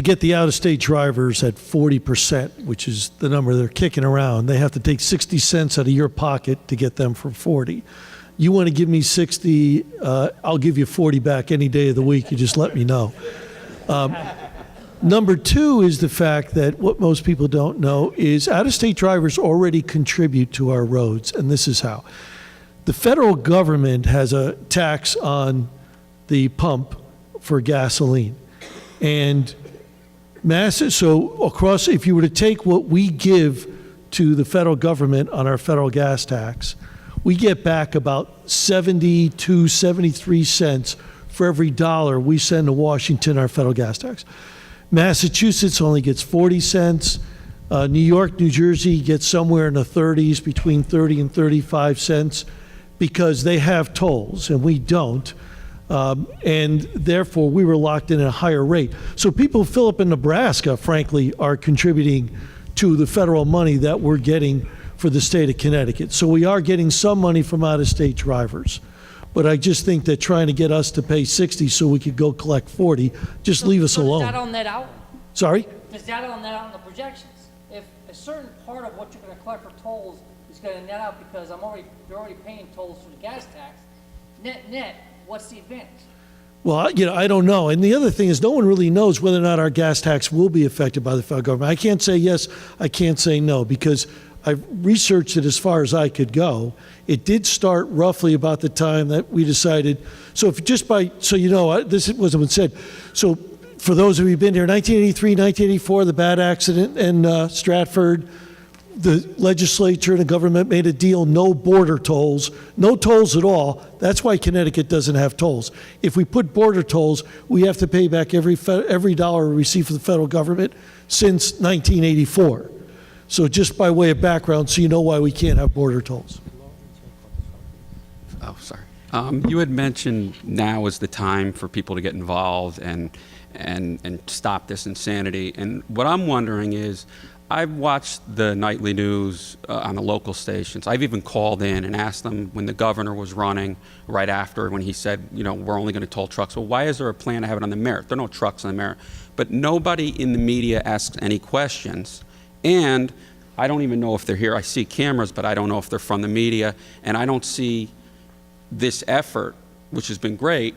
get the out-of-state drivers at 40%, which is the number they're kicking around, they have to take 60 cents out of your pocket to get them for 40. You want to give me 60, I'll give you 40 back any day of the week. You just let me know. Number two is the fact that what most people don't know is out-of-state drivers already contribute to our roads, and this is how. The federal government has a tax on the pump for gasoline. And so across, if you were to take what we give to the federal government on our federal gas tax, we get back about 72, 73 cents for every dollar we send to Washington, our federal gas tax. Massachusetts only gets 40 cents. New York, New Jersey gets somewhere in the 30s, between 30 and 35 cents, because they have tolls and we don't. And therefore, we were locked in at a higher rate. So people who fill up in Nebraska, frankly, are contributing to the federal money that we're getting for the state of Connecticut. So we are getting some money from out-of-state drivers. But I just think that trying to get us to pay 60 so we could go collect 40, just leave us alone. Does that all net out? Sorry? Does that all net out in the projections? If a certain part of what you're going to collect for tolls is going to net out because they're already paying tolls for the gas tax, net, what's the advantage? Well, I don't know. And the other thing is no one really knows whether or not our gas tax will be affected by the federal government. I can't say yes, I can't say no, because I've researched it as far as I could go. It did start roughly about the time that we decided. So if just by, so you know, this wasn't been said. So for those of you who've been here, 1983, 1984, the bad accident in Stratford, the legislature and the government made a deal, no border tolls, no tolls at all. That's why Connecticut doesn't have tolls. If we put border tolls, we have to pay back every dollar we receive from the federal government since 1984. So just by way of background, so you know why we can't have border tolls. Oh, sorry. You had mentioned now is the time for people to get involved and stop this insanity. And what I'm wondering is, I've watched the nightly news on the local stations. I've even called in and asked them when the governor was running right after when he said, you know, we're only going to toll trucks. Well, why is there a plan to have it on the merit? There are no trucks on the merit. But nobody in the media asks any questions. And I don't even know if they're here. I see cameras, but I don't know if they're from the media. And I don't see this effort, which has been great,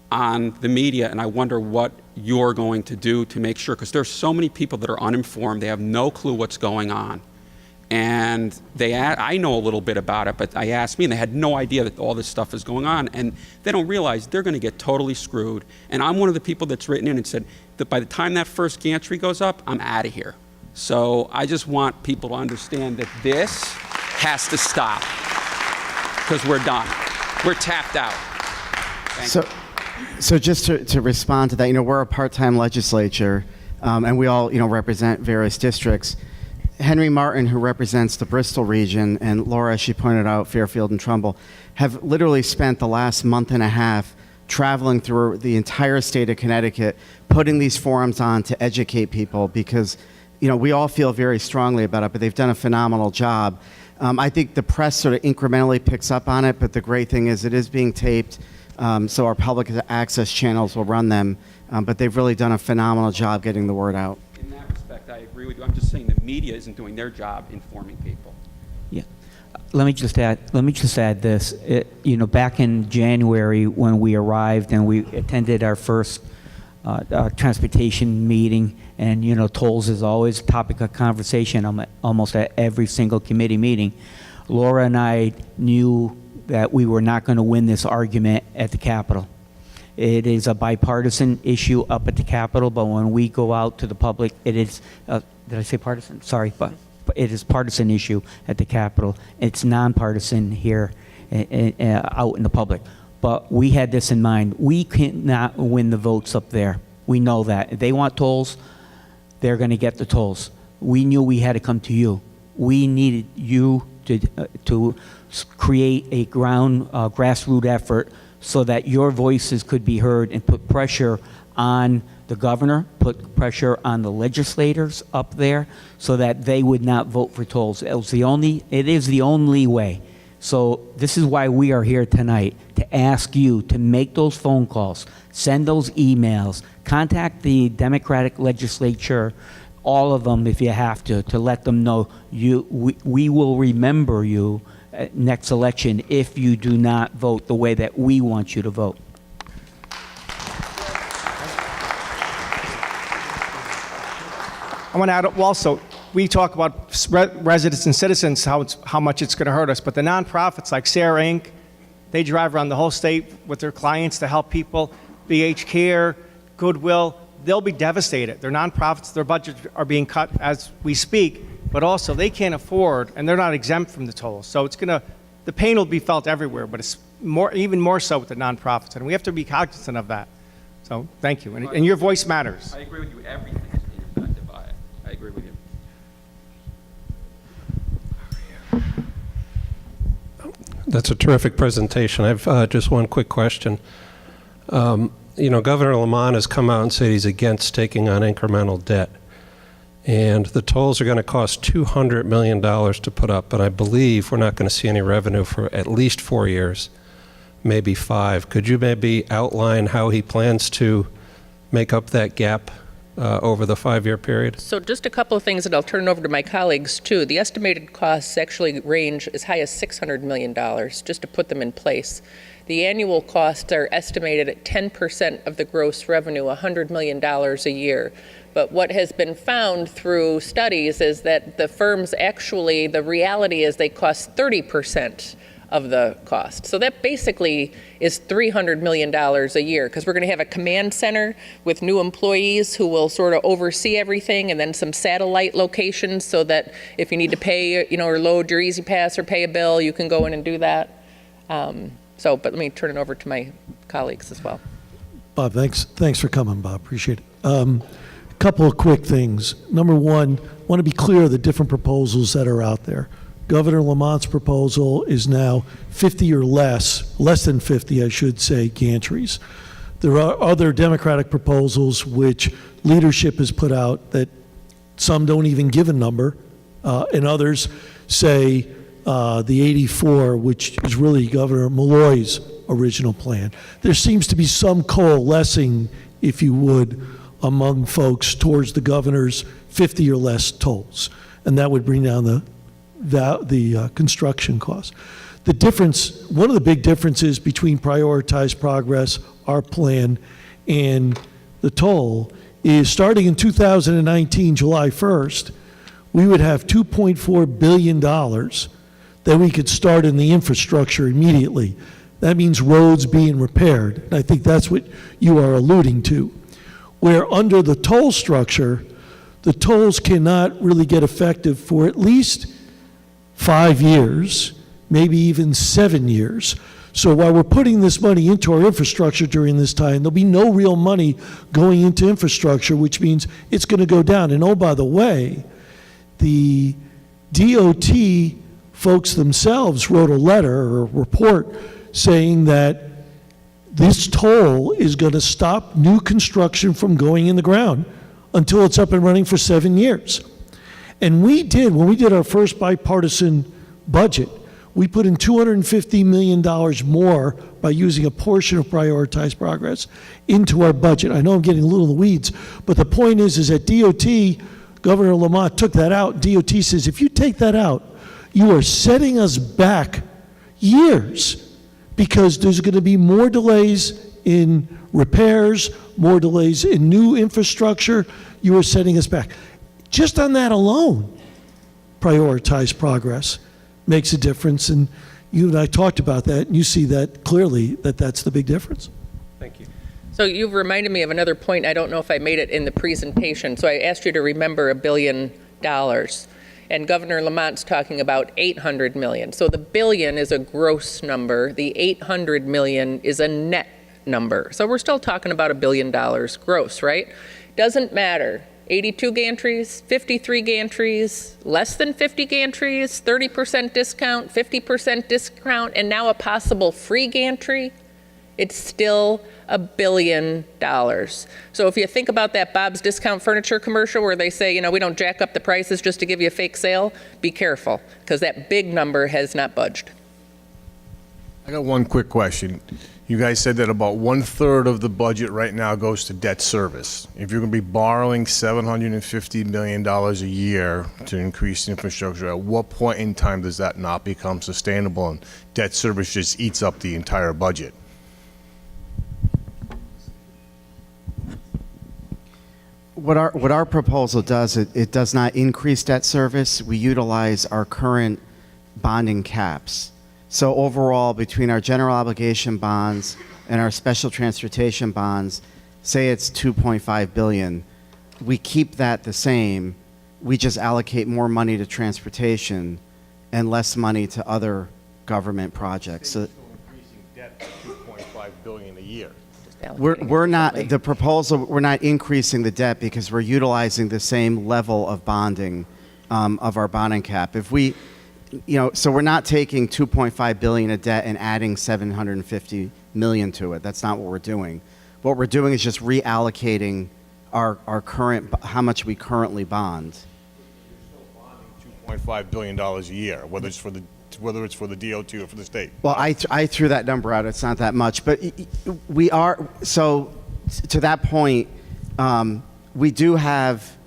on the media, and I wonder what you're going to do to make sure, because there's so many people that are uninformed, they have no clue what's going on. And I know a little bit about it, but they asked me, and they had no idea that all this stuff is going on, and they don't realize they're going to get totally screwed. And I'm one of the people that's written in and said that by the time that first gantry goes up, I'm out of here. So I just want people to understand that this has to stop, because we're done. We're tapped out. Thank you. So just to respond to that, you know, we're a part-time legislature, and we all, you know, represent various districts. Henry Martin, who represents the Bristol region, and Laura, as she pointed out, Fairfield and Trumbull, have literally spent the last month and a half traveling through the entire state of Connecticut, putting these forums on to educate people, because, you know, we all feel very strongly about it, but they've done a phenomenal job. I think the press sort of incrementally picks up on it, but the great thing is it is being taped. So our public access channels will run them, but they've really done a phenomenal job getting the word out. In that respect, I agree with you. I'm just saying the media isn't doing their job informing people. Yeah. Let me just add this. You know, back in January when we arrived and we attended our first transportation meeting, and you know, tolls is always a topic of conversation almost at every single committee meeting. Laura and I knew that we were not going to win this argument at the Capitol. It is a bipartisan issue up at the Capitol, but when we go out to the public, it is, did I say partisan? Sorry, but it is partisan issue at the Capitol. It's nonpartisan here out in the public. But we had this in mind. We cannot win the votes up there. We know that. If they want tolls, they're going to get the tolls. We knew we had to come to you. We needed you to create a grassroots effort so that your voices could be heard and put pressure on the governor, put pressure on the legislators up there so that they would not vote for tolls. It is the only way. So this is why we are here tonight, to ask you to make those phone calls, send those emails, contact the Democratic legislature, all of them if you have to let them know we will remember you next election if you do not vote the way that we want you to vote. I want to add also, we talk about residents and citizens, how much it's going to hurt us, but the nonprofits like Sarah Inc., they drive around the whole state with their clients to help people. BH Care, Goodwill, they'll be devastated. They're nonprofits, their budgets are being cut as we speak, but also they can't afford, and they're not exempt from the tolls. So the pain will be felt everywhere, but it's even more so with the nonprofits, and we have to be cognizant of that. So thank you, and your voice matters. I agree with you. Everything is being affected by it. I agree with you. That's a terrific presentation. I've just one quick question. Governor Lamont has come out and said he's against taking on incremental debt. And the tolls are going to cost $200 million to put up, but I believe we're not going to see any revenue for at least 4 years, maybe 5. Could you maybe outline how he plans to make up that gap over the 5-year period? So just a couple of things, and I'll turn it over to my colleagues too. The estimated costs actually range as high as $600 million, just to put them in place. The annual costs are estimated at 10% of the gross revenue, $100 million a year. But what has been found through studies is that the firms actually, the reality is they cost 30% of the cost. So that basically is $300 million a year, because we're going to have a command center with new employees who will sort of oversee everything, and then some satellite locations so that if you need to pay, or load your Easy Pass or pay a bill, you can go in and do that. But let me turn it over to my colleagues as well. Bob, thanks for coming, Bob. Appreciate it. Couple of quick things. Number one, I want to be clear of the different proposals that are out there. Governor Lamont's proposal is now 50 or less than 50, I should say, gantries. There are other Democratic proposals which leadership has put out that some don't even give a number, and others say the 84, which is really Governor Malloy's original plan. There seems to be some coalescing, if you would, among folks towards the governor's 50 or less tolls, and that would bring down the construction costs. The difference, one of the big differences between prioritized progress, our plan, and the toll is starting in 2019, July 1st, we would have $2.4 billion that we could start in the infrastructure immediately. That means roads being repaired. And I think that's what you are alluding to. Where under the toll structure, the tolls cannot really get effective for at least 5 years, maybe even 7 years. So while we're putting this money into our infrastructure during this time, there'll be no real money going into infrastructure, which means it's going to go down. And oh, by the way, the DOT folks themselves wrote a letter or a report saying that this toll is going to stop new construction from going in the ground until it's up and running for 7 years. And when we did our first bipartisan budget, we put in $250 million more by using a portion of prioritized progress into our budget. I know I'm getting a little in the weeds, but the point is that DOT, Governor Lamont took that out. DOT says, if you take that out, you are setting us back years, because there's going to be more delays in repairs, more delays in new infrastructure. You are setting us back. Just on that alone, prioritized progress makes a difference. And you and I talked about that, and you see that clearly, that's the big difference. Thank you. So you've reminded me of another point. I don't know if I made it in the presentation. So I asked you to remember $1 billion. And Governor Lamont's talking about 800 million. So the billion is a gross number. The 800 million is a net number. So we're still talking about $1 billion gross, right? Doesn't matter. 82 gantries, 53 gantries, less than 50 gantries, 30% discount, 50% discount, and now a possible free gantry. It's still $1 billion. So if you think about that Bob's Discount Furniture commercial where they say, we don't jack up the prices just to give you a fake sale, be careful, because that big number has not budged. I got one quick question. You guys said that about 1/3 of the budget right now goes to debt service. If you're going to be borrowing $750 million a year to increase infrastructure, at what point in time does that not become sustainable and debt service just eats up the entire budget? What our proposal does, it does not increase debt service. We utilize our current bonding caps. So overall, between our general obligation bonds and our special transportation bonds, say it's $2.5 billion, we keep that the same. We just allocate more money to transportation and less money to other government projects. So increasing debt to $2.5 billion a year. We're not, the proposal, we're not increasing the debt because we're utilizing the same level of bonding of our bonding cap. If we, so we're not taking $2.5 billion of debt and adding $750 million to it. That's not what we're doing. What we're doing is just reallocating our current, how much we currently bond. $2.5 billion a year, whether it's for the DOT or for the state. Well, I threw that number out. It's not that much, but we are, so to that point, we do have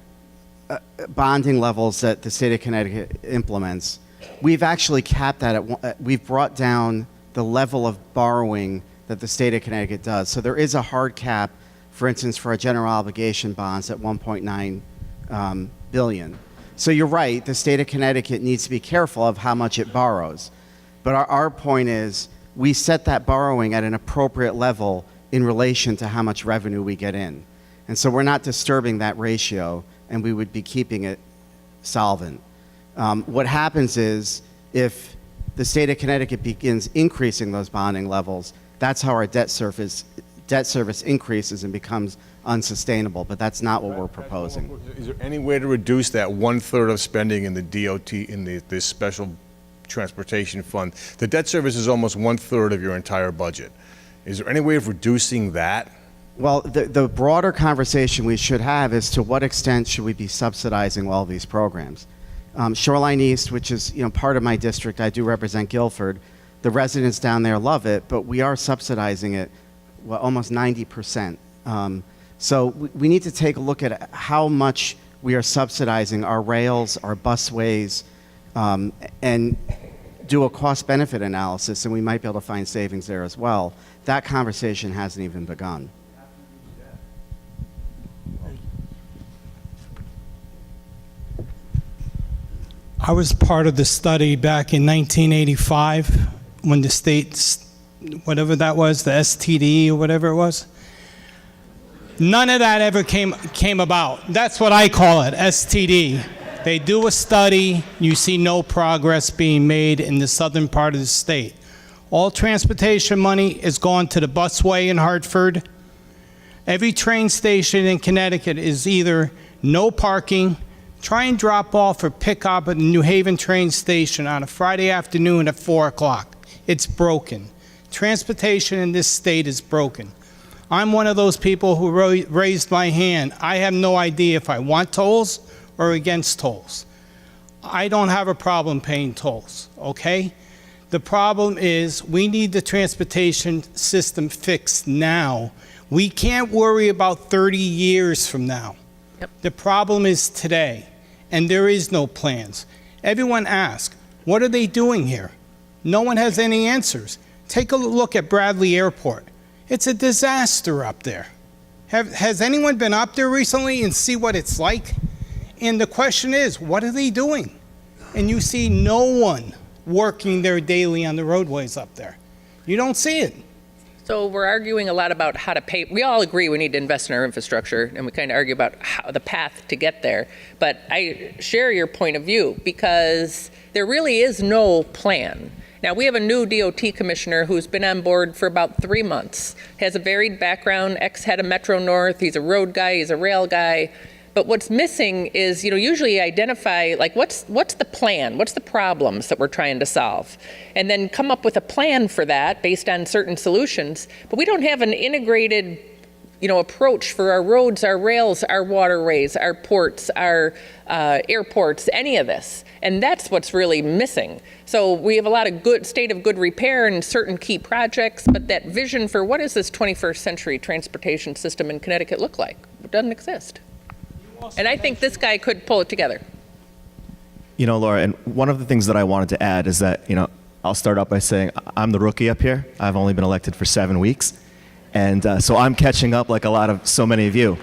bonding levels that the state of Connecticut implements. We've actually capped that we've brought down the level of borrowing that the state of Connecticut does. So there is a hard cap, for instance, for our general obligation bonds at 1.9 billion. So you're right, the state of Connecticut needs to be careful of how much it borrows. But our point is, we set that borrowing at an appropriate level in relation to how much revenue we get in. And so we're not disturbing that ratio, and we would be keeping it solvent. What happens is, if the state of Connecticut begins increasing those bonding levels, that's how our debt service increases and becomes unsustainable, but that's not what we're proposing. Is there any way to reduce that 1/3 of spending in the DOT, in this special transportation fund? The debt service is almost 1/3 of your entire budget. Is there any way of reducing that? Well, the broader conversation we should have is, to what extent should we be subsidizing all these programs? Shoreline East, which is part of my district, I do represent Guilford. The residents down there love it, but we are subsidizing it, well, almost 90%. So we need to take a look at how much we are subsidizing our rails, our busways, and do a cost-benefit analysis, and we might be able to find savings there as well. That conversation hasn't even begun. I was part of the study back in 1985 when the state's, whatever that was, the STD or whatever it was. None of that ever came about. That's what I call it, STD. They do a study, you see no progress being made in the southern part of the state. All transportation money is gone to the busway in Hartford. Every train station in Connecticut is either no parking, try and drop off or pick up at the New Haven train station on a Friday afternoon at 4 o'clock. It's broken. Transportation in this state is broken. I'm one of those people who raised my hand. I have no idea if I want tolls or against tolls. I don't have a problem paying tolls, okay? The problem is, we need the transportation system fixed now. We can't worry about 30 years from now. Yep. The problem is today, and there is no plans. Everyone asks, what are they doing here? No one has any answers. Take a look at Bradley Airport. It's a disaster up there. Has anyone been up there recently and see what it's like? And the question is, what are they doing? And you see no one working there daily on the roadways up there. You don't see it. So we're arguing a lot about how to pay. We all agree we need to invest in our infrastructure, and we kind of argue about the path to get there. But I share your point of view, because there really is no plan. Now, we have a new DOT commissioner who's been on board for about 3 months, has a varied background, ex-head of Metro North, he's a road guy, he's a rail guy. But what's missing is, usually identify, like, what's the plan? What's the problems that we're trying to solve? And then come up with a plan for that based on certain solutions. But we don't have an integrated, approach for our roads, our rails, our waterways, our ports, our airports, any of this. And that's what's really missing. So we have a lot of good state of good repair and certain key projects, but that vision for what does this 21st century transportation system in Connecticut look like? It doesn't exist. And I think this guy could pull it together. Laura, and one of the things that I wanted to add is that, I'll start out by saying I'm the rookie up here. I've only been elected for 7 weeks. And so I'm catching up like so many of you.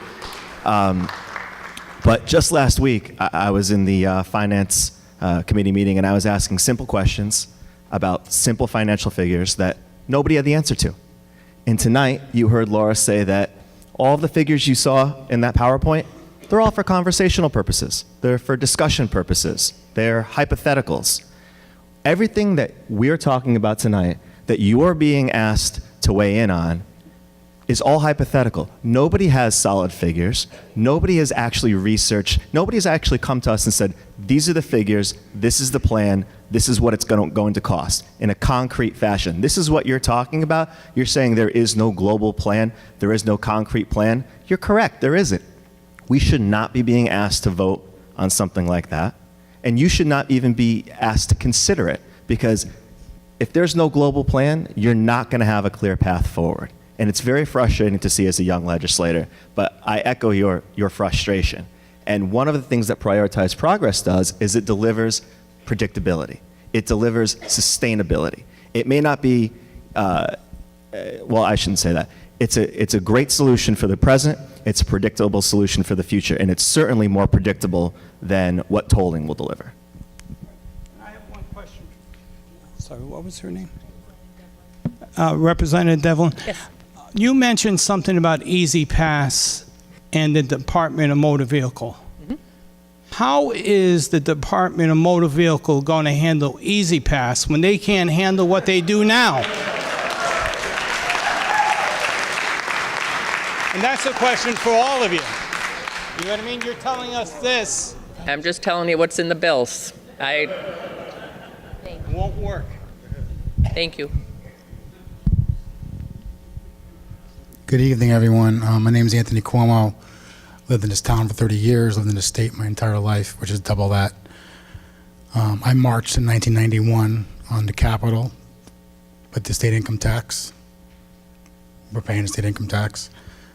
But just last week, I was in the finance committee meeting, and I was asking simple questions about simple financial figures that nobody had the answer to. And tonight, you heard Laura say that all of the figures you saw in that PowerPoint, they're all for conversational purposes. They're for discussion purposes. They're hypotheticals. Everything that we're talking about tonight, that you are being asked to weigh in on, is all hypothetical. Nobody has solid figures. Nobody has actually researched. Nobody has actually come to us and said, these are the figures, this is the plan, this is what it's going to cost in a concrete fashion. This is what you're talking about. You're saying there is no global plan, there is no concrete plan. You're correct, there isn't. We should not be being asked to vote on something like that. And you should not even be asked to consider it, because if there's no global plan, you're not going to have a clear path forward. And it's very frustrating to see as a young legislator, but I echo your frustration. And one of the things that Prioritize Progress does is it delivers predictability. It delivers sustainability. It may not be, well, I shouldn't say that. It's a great solution for the present. It's a predictable solution for the future. And it's certainly more predictable than what tolling will deliver. I have one question. Sorry, what was her name? Representative Devlin? Yes. You mentioned something about Easy Pass and the Department of Motor Vehicle. Mm-hmm. How is the Department of Motor Vehicle going to handle Easy Pass when they can't handle what they do now? And that's a question for all of you. You know what I mean? You're telling us this. I'm just telling you what's in the bills. It won't work. Thank you. Good evening, everyone. My name is Anthony Cuomo. Lived in this town for 30 years, lived in this state my entire life, which is double that. I marched in 1991 on the Capitol with the state income tax. We're paying the state income tax.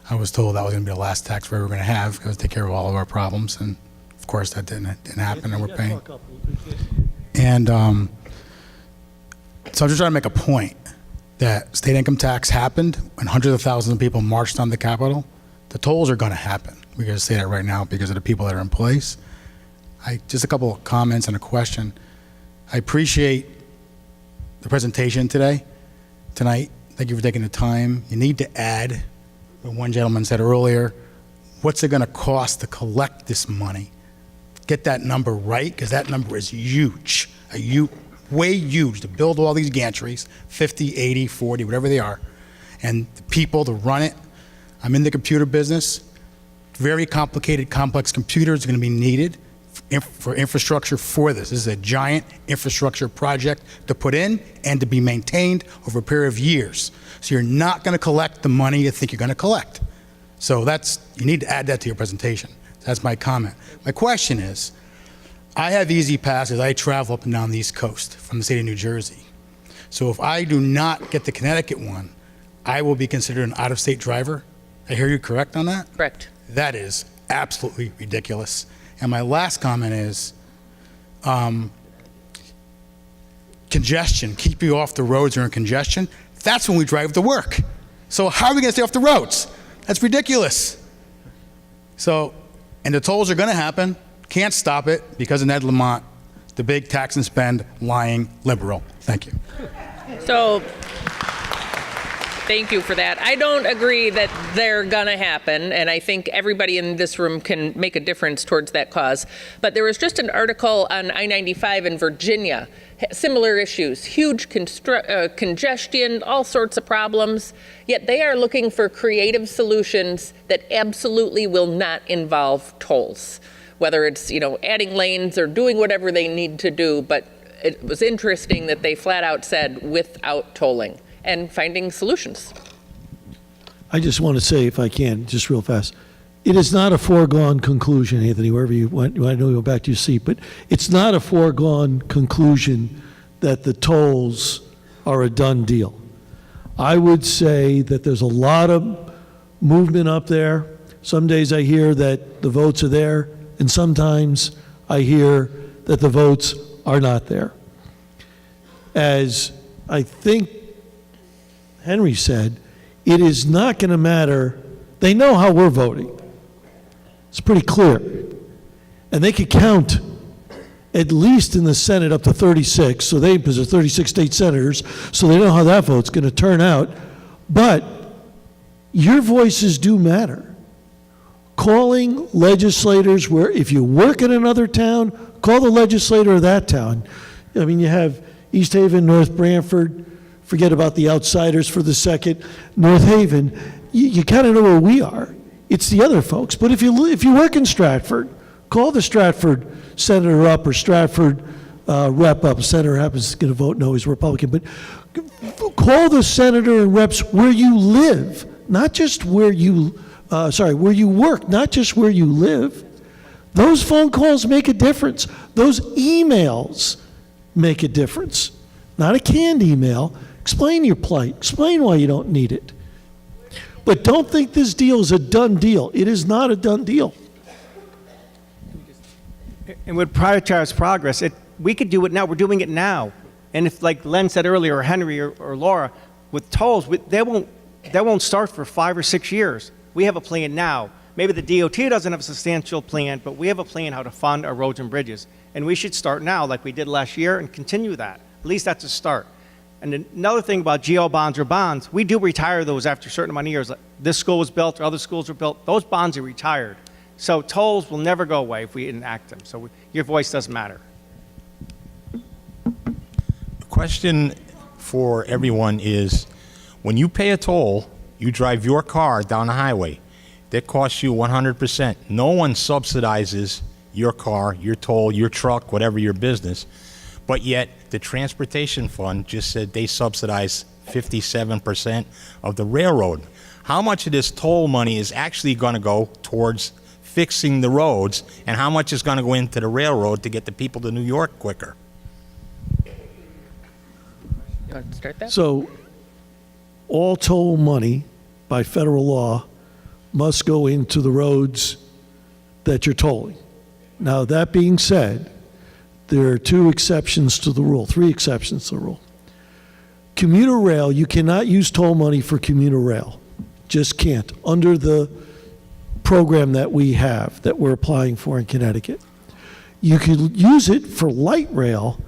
I was told that was going to be the last tax we were going to have because it would take care of all of our problems, and of course that didn't happen, and we're paying. And so I'm just trying to make a point that state income tax happened when hundreds of thousands of people marched on the Capitol. The tolls are going to happen. We got to say that right now because of the people that are in place. Just a couple of comments and a question. I appreciate the presentation tonight. Thank you for taking the time. You need to add, what one gentleman said earlier, what's it going to cost to collect this money? Get that number right, because that number is huge. Way huge to build all these gantries, 50, 80, 40, whatever they are, and the people to run it. I'm in the computer business. Very complicated, complex computers are going to be needed for infrastructure for this. This is a giant infrastructure project to put in and to be maintained over a period of years. So you're not going to collect the money you think you're going to collect. So you need to add that to your presentation. That's my comment. My question is, I have Easy Pass as I travel up and down the East Coast from the state of New Jersey. So if I do not get the Connecticut one, I will be considered an out-of-state driver. I hear you correct on that? Correct. That is absolutely ridiculous. And my last comment is congestion, keep you off the roads during congestion. That's when we drive to work. So how are we going to stay off the roads? That's ridiculous. So, and the tolls are going to happen. Can't stop it because of Ned Lamont, the big tax and spend, lying liberal. Thank you. So, thank you for that. I don't agree that they're gonna happen, and I think everybody in this room can make a difference towards that cause. But there was just an article on I-95 in Virginia, similar issues, huge congestion, all sorts of problems, yet they are looking for creative solutions that absolutely will not involve tolls. Whether it's, adding lanes or doing whatever they need to do, but it was interesting that they flat out said without tolling and finding solutions. I just want to say, if I can, just real fast, it is not a foregone conclusion, Anthony, wherever you went, I know you'll go back to your seat, but it's not a foregone conclusion that the tolls are a done deal. I would say that there's a lot of movement up there. Some days I hear that the votes are there, and sometimes I hear that the votes are not there. As I think Henry said, it is not going to matter. They know how we're voting. It's pretty clear. And they could count at least in the Senate up to 36, because there's 36 state senators, so they know how that vote's going to turn out. But your voices do matter. Calling legislators where, if you work in another town, call the legislator of that town. I mean, you have East Haven, North Branford, forget about the outsiders for the second, North Haven, you kind of know where we are. It's the other folks. But if you work in Stratford, call the Stratford senator up or Stratford rep up. Senator happens to get a vote. No, he's Republican. But call the senator and reps where you live, not just where you, where you work, not just where you live. Those phone calls make a difference. Those emails make a difference. Not a canned email. Explain your plight. Explain why you don't need it. But don't think this deal is a done deal. It is not a done deal. And with prioritized progress, we could do it now. We're doing it now. And if, like Len said earlier, or Henry or Laura, with tolls, they won't start for 5 or 6 years. We have a plan now. Maybe the DOT doesn't have a substantial plan, but we have a plan how to fund our roads and bridges. And we should start now, like we did last year, and continue that. At least that's a start. And another thing about GO bonds or bonds, we do retire those after a certain amount of years. Like this school was built or other schools were built. Those bonds are retired. So tolls will never go away if we enact them. So your voice doesn't matter. The question for everyone is, when you pay a toll, you drive your car down the highway. That costs you 100%. No one subsidizes your car, your toll, your truck, whatever your business. But yet, the transportation fund just said they subsidize 57% of the railroad. How much of this toll money is actually going to go towards fixing the roads, and how much is going to go into the railroad to get the people to New York quicker? You want to start that? So all toll money by federal law must go into the roads that you're tolling. Now, that being said, there are 2 exceptions to the rule, 3 exceptions to the rule. Commuter rail, you cannot use toll money for commuter rail. Just can't, under the program that we have, that we're applying for in Connecticut. You could use it for light rail,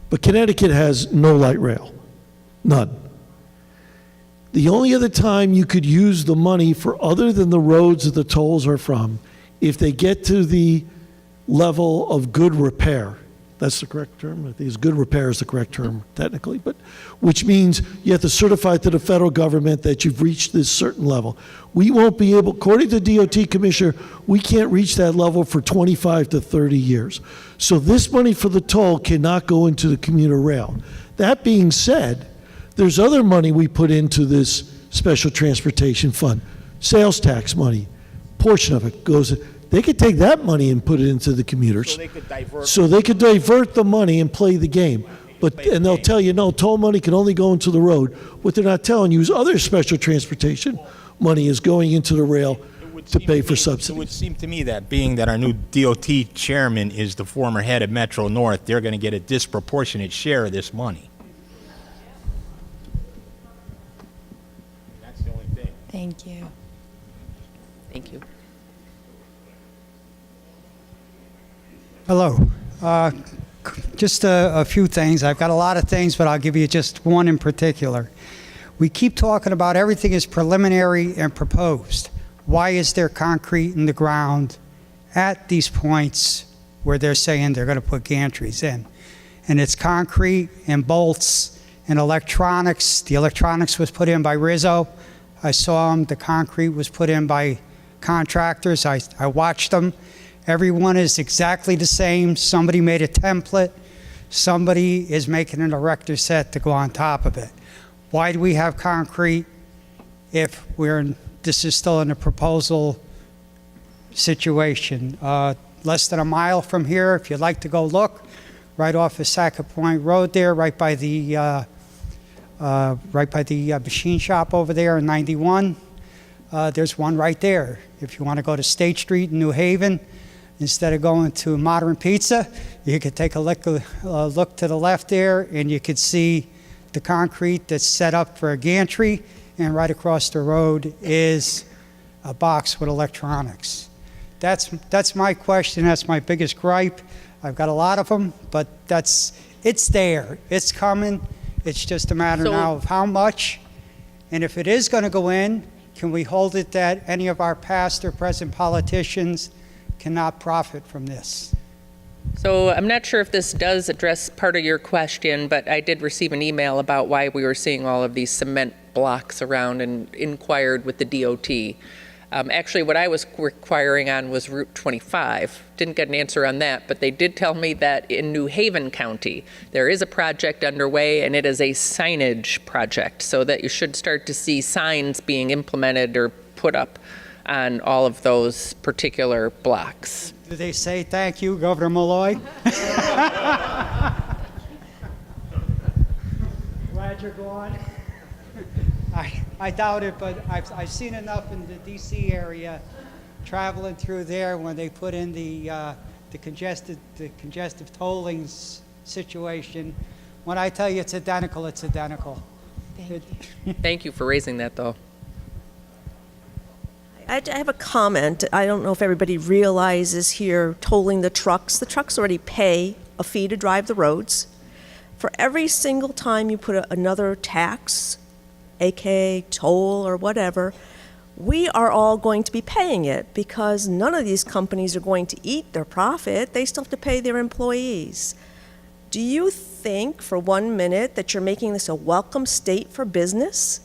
but Connecticut has no light rail, none. The only other time you could use the money for other than the roads that the tolls are from, if they get to the level of good repair. That's the correct term. I think it's good repair is the correct term technically, but which means you have to certify to the federal government that you've reached this certain level. We won't be able, according to the DOT commissioner, we can't reach that level for 25 to 30 years. So this money for the toll cannot go into the commuter rail. That being said, there's other money we put into this special transportation fund. Sales tax money, portion of it goes. They could take that money and put it into the commuters. So they could divert the money and play the game. And they'll tell you, no, toll money can only go into the road. What they're not telling you is other special transportation money is going into the rail to pay for subsidies. It would seem to me that being that our new DOT chairman is the former head of Metro North, they're going to get a disproportionate share of this money. That's the only thing. Thank you. Thank you. Hello. Just a few things. I've got a lot of things, but I'll give you just one in particular. We keep talking about everything is preliminary and proposed. Why is there concrete in the ground at these points where they're saying they're going to put gantries in? And it's concrete and bolts and electronics. The electronics was put in by Rizzo. I saw them. The concrete was put in by contractors. I watched them. Everyone is exactly the same. Somebody made a template. Somebody is making an erector set to go on top of it. Why do we have concrete if this is still in a proposal situation? Less than a mile from here, if you'd like to go look, right off of Sackett Point Road there, right by the machine shop over there in 91. There's one right there. If you want to go to State Street in New Haven, instead of going to Modern Pizza, you could take a look to the left there, and you could see the concrete that's set up for a gantry, and right across the road is a box with electronics. That's my question. That's my biggest gripe. I've got a lot of them, but it's there. It's coming. It's just a matter now of how much, and if it is going to go in, can we hold it that any of our past or present politicians cannot profit from this? So I'm not sure if this does address part of your question, but I did receive an email about why we were seeing all of these cement blocks around and inquired with the DOT. Actually, what I was inquiring on was Route 25. Didn't get an answer on that, but they did tell me that in New Haven County, there is a project underway, and it is a signage project, so that you should start to see signs being implemented or put up on all of those particular blocks. Do they say thank you, Governor Malloy? Glad you're gone. I doubt it, but I've seen enough in the D.C. area, traveling through there when they put in the congestive tolling situation. When I tell you it's identical, it's identical. Thank you for raising that, though. I have a comment. I don't know if everybody realizes here, tolling the trucks already pay a fee to drive the roads. For every single time you put another tax, aka toll or whatever, we are all going to be paying it because none of these companies are going to eat their profit. They still have to pay their employees. Do you think for 1 minute that you're making this a welcome state for business?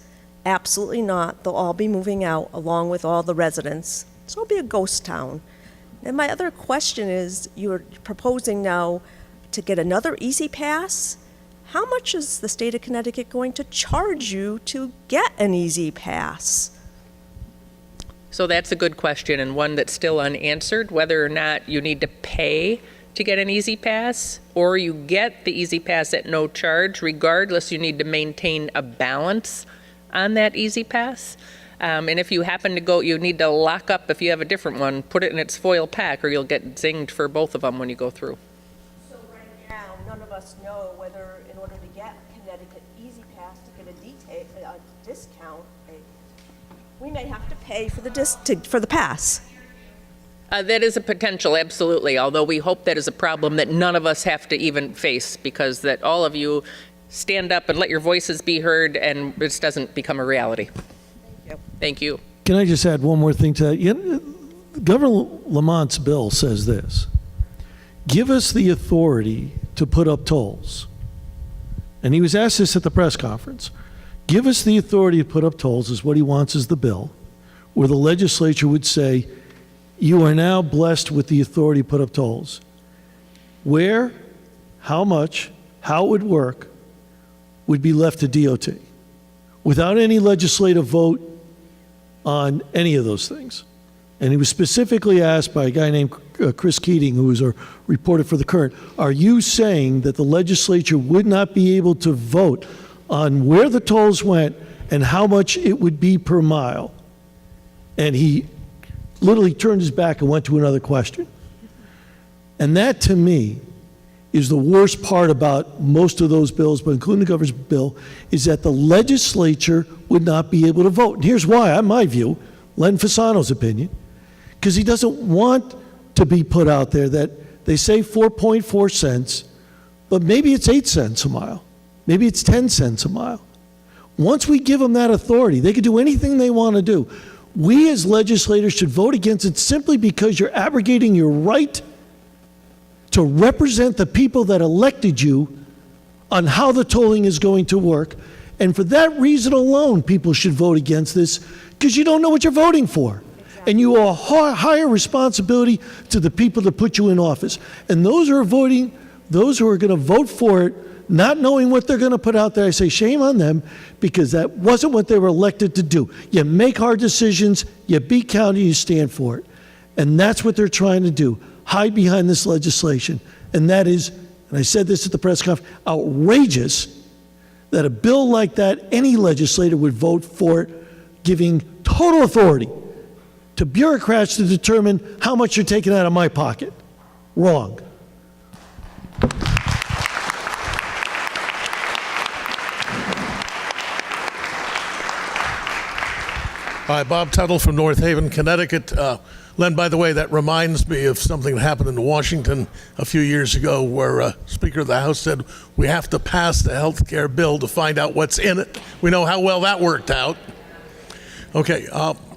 Absolutely not. They'll all be moving out along with all the residents. So it'll be a ghost town. And my other question is, you're proposing now to get another Easy Pass. How much is the state of Connecticut going to charge you to get an Easy Pass? So that's a good question, and one that's still unanswered, whether or not you need to pay to get an Easy Pass, or you get the Easy Pass at no charge. Regardless, you need to maintain a balance on that Easy Pass. And if you happen to go, you need to lock up, if you have a different one, put it in its foil pack, or you'll get zinged for both of them when you go through. So right now, none of us know whether in order to get Connecticut Easy Pass to get a discount, we may have to pay for the pass. That is a potential, absolutely, although we hope that is a problem that none of us have to even face, because that all of you stand up and let your voices be heard, and this doesn't become a reality. Thank you. Thank you. Can I just add one more thing to that? Governor Lamont's bill says this: give us the authority to put up tolls. And he was asked this at the press conference. Give us the authority to put up tolls is what he wants as the bill, where the legislature would say, you are now blessed with the authority to put up tolls. Where, how much, how it would work would be left to DOT without any legislative vote on any of those things. And he was specifically asked by a guy named Chris Keating, who was a reporter for The Current, are you saying that the legislature would not be able to vote on where the tolls went and how much it would be per mile? And he literally turned his back and went to another question. And that, to me, is the worst part about most of those bills, but including the governor's bill, is that the legislature would not be able to vote. And here's why, in my view, Len Fasano's opinion, because he doesn't want to be put out there that they say 4.4 cents, but maybe it's 8 cents a mile. Maybe it's 10 cents a mile. Once we give them that authority, they can do anything they want to do. We as legislators should vote against it simply because you're abrogating your right to represent the people that elected you on how the tolling is going to work. And for that reason alone, people should vote against this, because you don't know what you're voting for. Exactly. And you owe a higher responsibility to the people that put you in office. And those who are going to vote for it, not knowing what they're going to put out there, I say shame on them, because that wasn't what they were elected to do. You make hard decisions, you be county, you stand for it. And that's what they're trying to do, hide behind this legislation. And that is, and I said this at the press conference, outrageous that a bill like that, any legislator would vote for it, giving total authority to bureaucrats to determine how much you're taking out of my pocket. Wrong. Hi, Bob Tuttle from North Haven, Connecticut. Len, by the way, that reminds me of something that happened in Washington a few years ago where Speaker of the House said we have to pass the health care bill to find out what's in it. We know how well that worked out. Okay,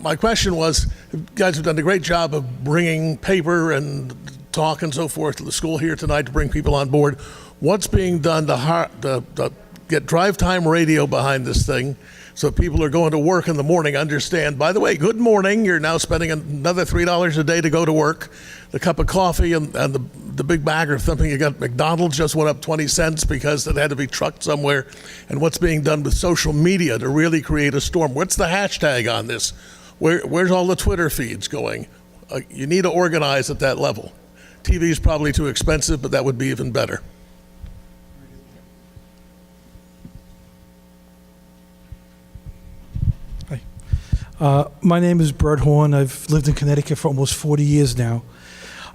my question was, you guys have done a great job of bringing paper and talk and so forth to the school here tonight to bring people on board. What's being done to get drive time radio behind this thing so people are going to work in the morning understand, by the way, good morning, you're now spending another $3 a day to go to work. The cup of coffee and the big bag or something you got at McDonald's just went up 20 cents because it had to be trucked somewhere. And what's being done with social media to really create a storm. What's the hashtag on this? Where's all the Twitter feeds going? You need to organize at that level. TV is probably too expensive, but that would be even better. My name is Bert Horn. I've lived in Connecticut for almost 40 years now.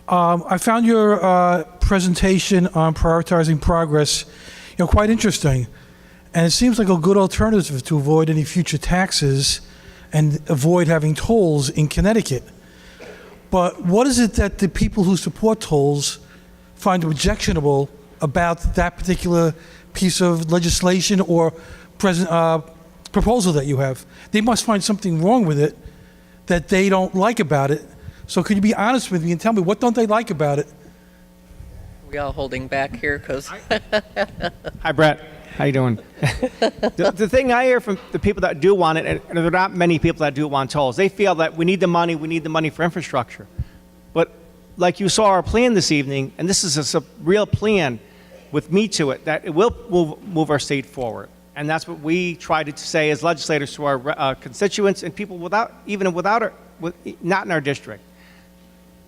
I found your presentation on prioritizing progress, quite interesting, and it seems like a good alternative to avoid any future taxes and avoid having tolls in Connecticut. But what is it that the people who support tolls find objectionable about that particular piece of legislation or proposal that you have? They must find something wrong with it that they don't like about it. So could you be honest with me and tell me, what don't they like about it? We all holding back here because. Hi, Brett. How you doing? The thing I hear from the people that do want it, and there are not many people that do want tolls, they feel that we need the money for infrastructure. But like you saw our plan this evening, and this is a real plan with meat to it, that it will move our state forward. And that's what we try to say as legislators to our constituents and people not in our district.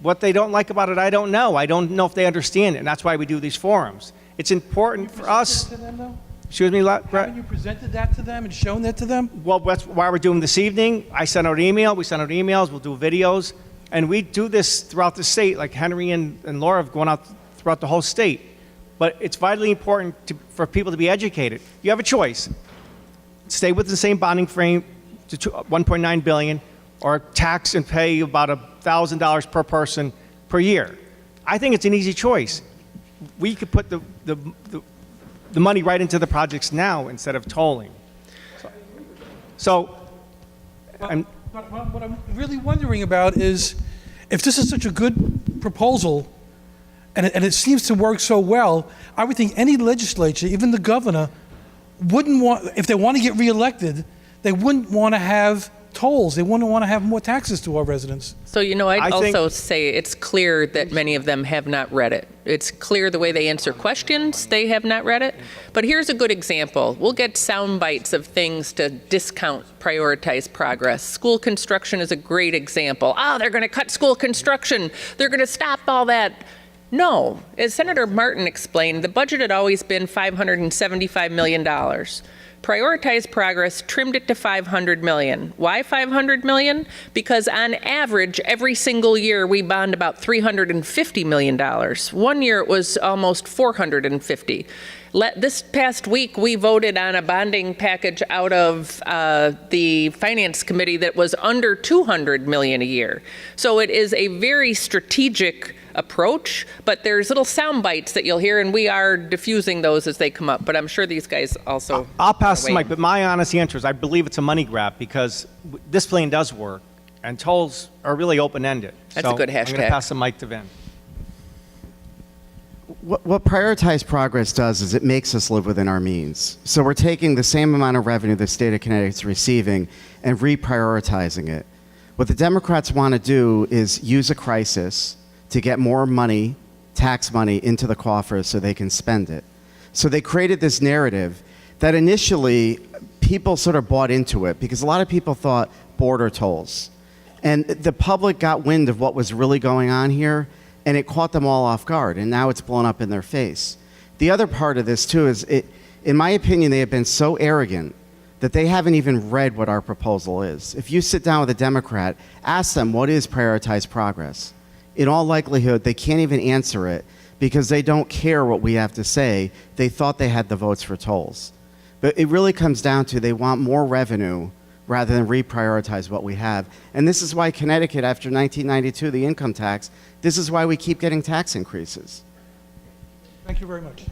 What they don't like about it, I don't know. I don't know if they understand it, and that's why we do these forums. It's important for us. Excuse me, Brett? Haven't you presented that to them and shown that to them? Well, that's why we're doing this evening. I sent out an email. We sent out emails. We'll do videos. And we do this throughout the state, like Henry and Laura have gone out throughout the whole state. But it's vitally important for people to be educated. You have a choice. Stay with the same bonding frame to $1.9 billion, or tax and pay about $1,000 per person per year. I think it's an easy choice. We could put the money right into the projects now instead of tolling. What I'm really wondering about is, if this is such a good proposal, and it seems to work so well, I would think any legislature, even the governor, wouldn't want, if they want to get reelected, they wouldn't want to have tolls. They wouldn't want to have more taxes to our residents. So, I'd also say it's clear that many of them have not read it. It's clear the way they answer questions, they have not read it. But here's a good example. We'll get sound bites of things to discount prioritize progress. School construction is a great example. They're going to cut school construction. They're going to stop all that. No. As Senator Martin explained, the budget had always been $575 million. Prioritize progress trimmed it to $500 million. Why $500 million? Because on average, every single year we bond about $350 million. One year it was almost $450. This past week we voted on a bonding package out of the Finance Committee that was under $200 million a year. So it is a very strategic approach, but there's little sound bites that you'll hear, and we are diffusing those as they come up. But I'm sure these guys also. I'll pass the mic, but my honest answer is I believe it's a money grab because this plan does work, and tolls are really open-ended. That's a good hashtag. I'm going to pass the mic to Vin. What Prioritize Progress does is it makes us live within our means. So we're taking the same amount of revenue the state of Connecticut's receiving and reprioritizing it. What the Democrats want to do is use a crisis to get more money, tax money, into the coffers so they can spend it. So they created this narrative that initially people sort of bought into it because a lot of people thought border tolls. And the public got wind of what was really going on here, and it caught them all off guard, and now it's blown up in their face. The other part of this, too, is, in my opinion, they have been so arrogant that they haven't even read what our proposal is. If you sit down with a Democrat, ask them, what is prioritized progress? In all likelihood, they can't even answer it because they don't care what we have to say. They thought they had the votes for tolls. But it really comes down to they want more revenue rather than reprioritize what we have. And this is why Connecticut, after 1992, the income tax, this is why we keep getting tax increases. Thank you very much.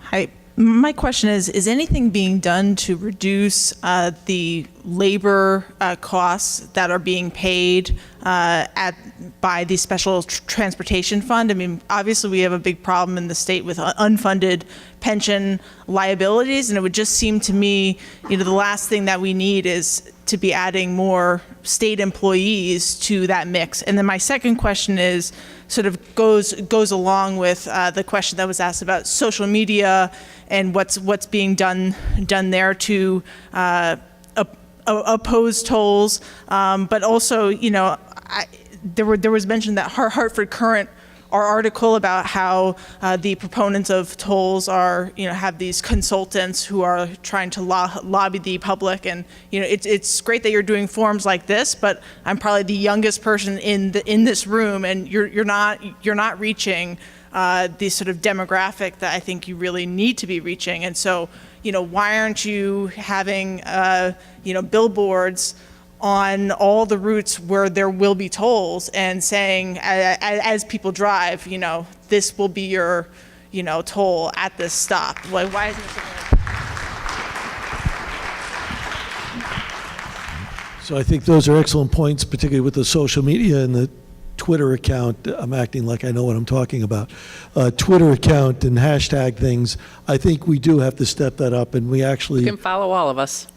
Hi. My question is anything being done to reduce the labor costs that are being paid by the special transportation fund. I mean, obviously we have a big problem in the state with unfunded pension liabilities, and it would just seem to me, the last thing that we need is to be adding more state employees to that mix. And then my second question is sort of goes along with the question that was asked about social media and what's being done there to oppose tolls, but also, there was mentioned that Hartford Courant, our article about how the proponents of tolls are, have these consultants who are trying to lobby the public, and it's great that you're doing forums like this, but I'm probably the youngest person in this room, and you're not reaching the sort of demographic that I think you really need to be reaching, and so why aren't you having billboards on all the routes where there will be tolls and saying, as people drive, this will be your, toll at this stop? Why isn't it? So I think those are excellent points, particularly with the social media and the Twitter account. I'm acting like I know what I'm talking about. Twitter account and hashtag things. I think we do have to step that up, and we actually. You can follow all of us.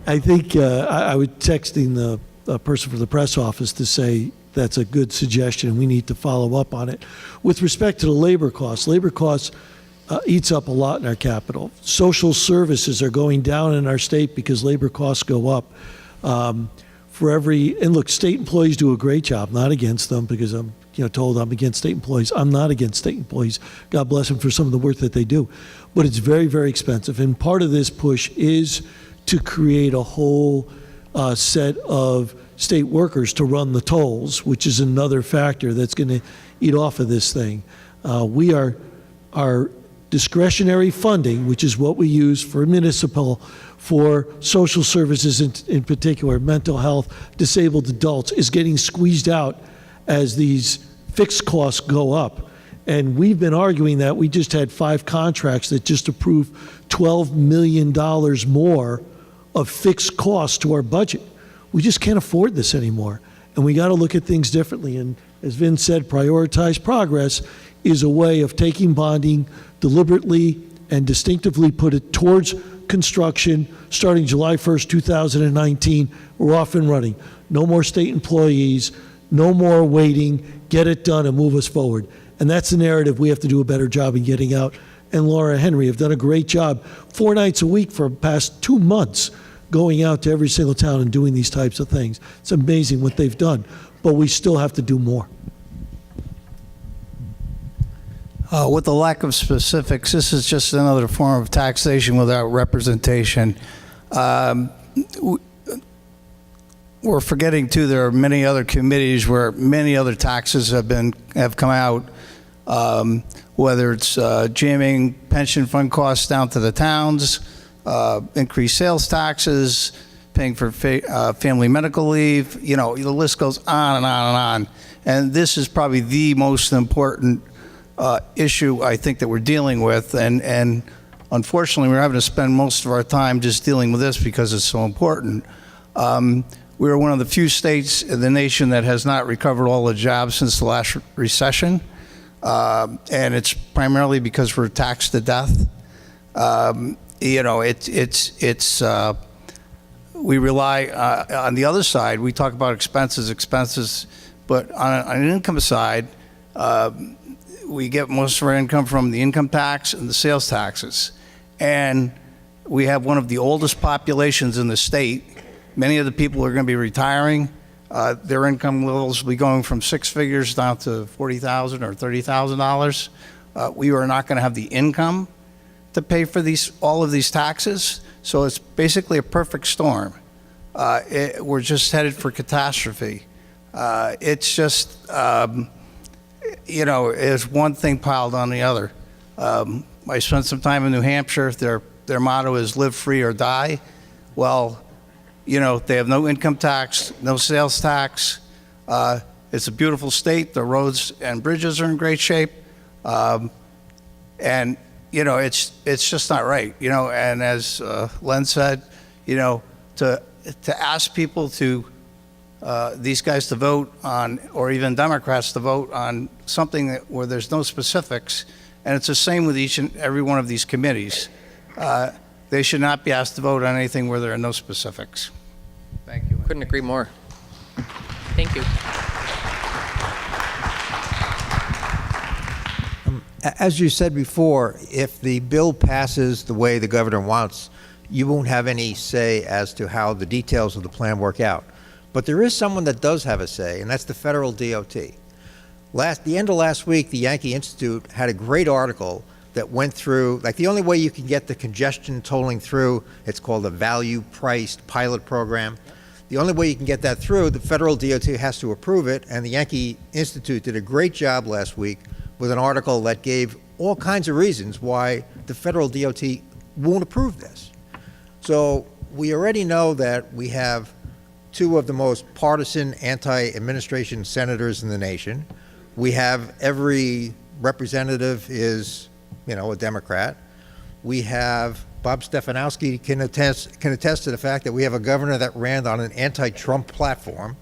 I think I was texting the person from the press office to say that's a good suggestion and we need to follow up on it. With respect to the labor costs eats up a lot in our capital. Social services are going down in our state because labor costs go up. And look, state employees do a great job, not against them because I'm told I'm against state employees. I'm not against state employees. God bless them for some of the work that they do. But it's very, very expensive. And part of this push is to create a whole set of state workers to run the tolls, which is another factor that's going to eat off of this thing. Our discretionary funding, which is what we use for municipal, for social services in particular, mental health, disabled adults, is getting squeezed out as these fixed costs go up. And we've been arguing that. We just had 5 contracts that just approved $12 million more of fixed costs to our budget. We just can't afford this anymore. And we got to look at things differently. And as Vin said, prioritize progress is a way of taking bonding deliberately and distinctively, put it towards construction. Starting July 1st, 2019, we're off and running. No more state employees, no more waiting, get it done and move us forward. And that's the narrative we have to do a better job in getting out. And Laura and Henry have done a great job 4 nights a week for the past 2 months going out to every single town and doing these types of things. It's amazing what they've done, but we still have to do more. With the lack of specifics, this is just another form of taxation without representation. We're forgetting too, there are many other committees where many other taxes have come out, whether it's jamming pension fund costs down to the towns, increased sales taxes, paying for family medical leave. The list goes on and on and on. And this is probably the most important issue I think that we're dealing with, and unfortunately we're having to spend most of our time just dealing with this because it's so important. We're one of the few states in the nation that has not recovered all the jobs since the last recession, and it's primarily because we're taxed to death. We rely on the other side. We talk about expenses, but on an income side, we get most of our income from the income tax and the sales taxes. And we have one of the oldest populations in the state. Many of the people are going to be retiring. Their income levels will be going from 6 figures down to $40,000 or $30,000. We are not going to have the income to pay for all of these taxes. So it's basically a perfect storm. We're just headed for catastrophe. It's just, it's one thing piled on the other. I spent some time in New Hampshire. Their motto is live free or die. Well, they have no income tax, no sales tax. It's a beautiful state. The roads and bridges are in great shape. And it's just not right. And as Len said, to ask people to, these guys to vote on, or even Democrats to vote on something where there's no specifics, and it's the same with each and every one of these committees. They should not be asked to vote on anything where there are no specifics. Thank you. Couldn't agree more. Thank you. As you said before, if the bill passes the way the governor wants, you won't have any say as to how the details of the plan work out. But there is someone that does have a say, and that's the federal DOT. The end of last week, the Yankee Institute had a great article that went through, like the only way you can get the congestion tolling through, it's called a value-priced pilot program. The only way you can get that through, the federal DOT has to approve it, and the Yankee Institute did a great job last week with an article that gave all kinds of reasons why the federal DOT won't approve this. So we already know that we have two of the most partisan anti-administration senators in the nation. We have every representative is, a Democrat. We have Bob Stefanowski can attest to the fact that we have a governor that ran on an anti-Trump platform.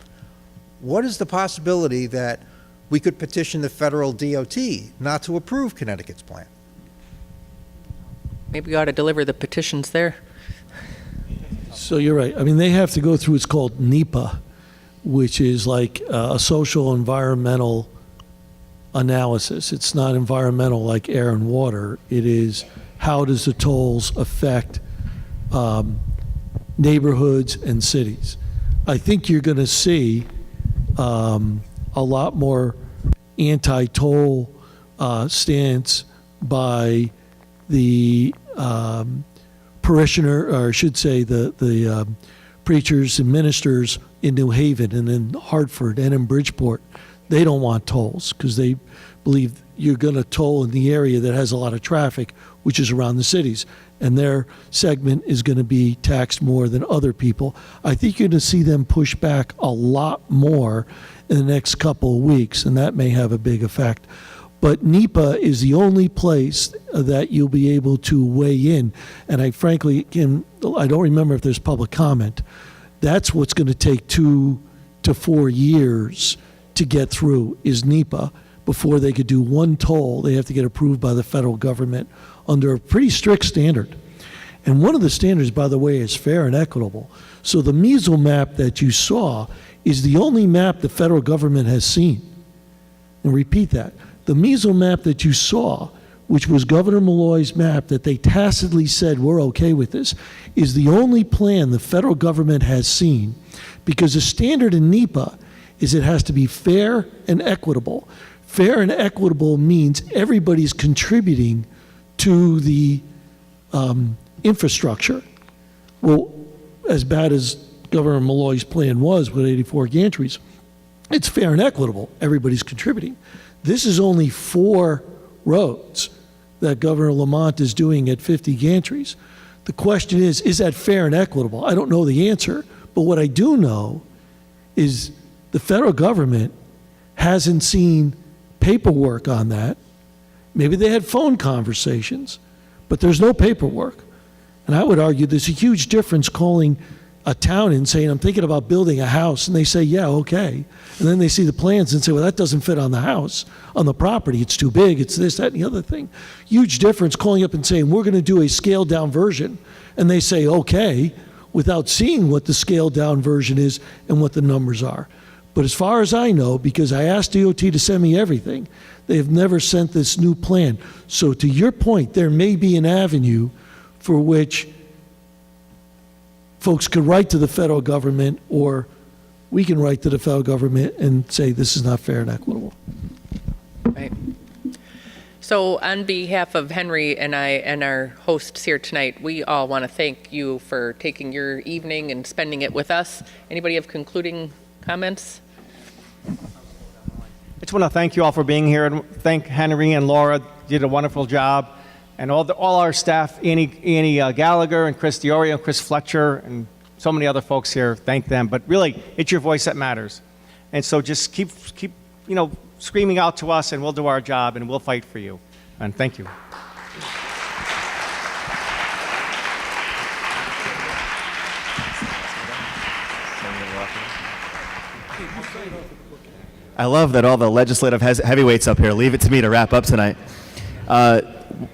What is the possibility that we could petition the federal DOT not to approve Connecticut's plan? Maybe we ought to deliver the petitions there. So you're right. I mean, they have to go through, it's called NEPA, which is like a social environmental analysis. It's not environmental like air and water. It is how does the tolls affect neighborhoods and cities. I think you're going to see a lot more anti-toll stance by the parishioner, or I should say the preachers and ministers in New Haven and in Hartford and in Bridgeport. They don't want tolls because they believe you're going to toll in the area that has a lot of traffic, which is around the cities, and their segment is going to be taxed more than other people. I think you're going to see them push back a lot more in the next couple of weeks, and that may have a big effect. But NEPA is the only place that you'll be able to weigh in. And I frankly, I don't remember if there's public comment. That's what's going to take 2 to 4 years to get through is NEPA. Before they could do one toll, they have to get approved by the federal government under a pretty strict standard. And one of the standards, by the way, is fair and equitable. So the measle map that you saw is the only map the federal government has seen. And repeat that. The measle map that you saw, which was Governor Malloy's map that they tacitly said we're okay with this, is the only plan the federal government has seen, because the standard in NEPA is it has to be fair and equitable. Fair and equitable means everybody's contributing to the infrastructure. Well, as bad as Governor Malloy's plan was with 84 gantries, it's fair and equitable. Everybody's contributing. This is only 4 roads that Governor Lamont is doing at 50 gantries. The question is that fair and equitable? I don't know the answer, but what I do know is the federal government hasn't seen paperwork on that. Maybe they had phone conversations, but there's no paperwork. And I would argue there's a huge difference calling a town and saying, I'm thinking about building a house, and they say, yeah, okay. And then they see the plans and say, well, that doesn't fit on the house, on the property. It's too big. It's this, that, and the other thing. Huge difference calling up and saying, we're going to do a scaled down version. And they say, okay, without seeing what the scaled down version is and what the numbers are. But as far as I know, because I asked DOT to send me everything, they have never sent this new plan. So to your point, there may be an avenue for which folks could write to the federal government, or we can write to the federal government and say this is not fair and equitable. Right. So on behalf of Henry and I and our hosts here tonight, we all want to thank you for taking your evening and spending it with us. Anybody have concluding comments? I just want to thank you all for being here, and thank Henry and Laura. You did a wonderful job. And all our staff, Annie Gallagher and Chris Diorio, Chris Fletcher, and so many other folks here, thank them. But really, it's your voice that matters. And so just keep screaming out to us, and we'll do our job, and we'll fight for you. And thank you. I love that all the legislative heavyweights up here. Leave it to me to wrap up tonight.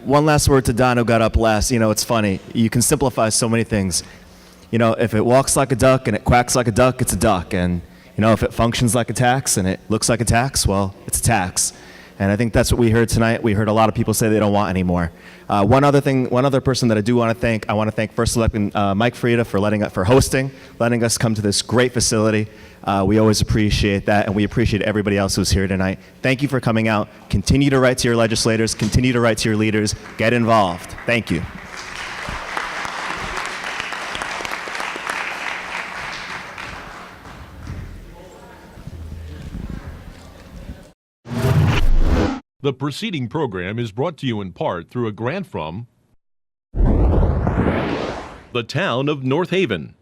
One last word to Don, who got up last. You know, it's funny. You can simplify so many things. You know, if it walks like a duck and it quacks like a duck, it's a duck. And, you know, if it functions like a tax and it looks like a tax, well, it's a tax. And I think that's what we heard tonight. We heard a lot of people say they don't want any more. One other person that I do want to thank, I want to thank First Selectman Mike Frieda for hosting, letting us come to this great facility. We always appreciate that, and we appreciate everybody else who's here tonight. Thank you for coming out. Continue to write to your legislators. Continue to write to your leaders. Get involved. Thank you. The preceding program is brought to you in part through a grant from the town of North Haven.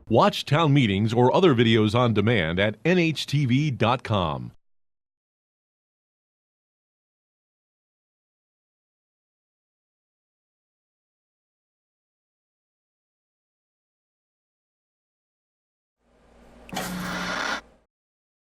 Watch town meetings or other videos on demand at nhtv.com.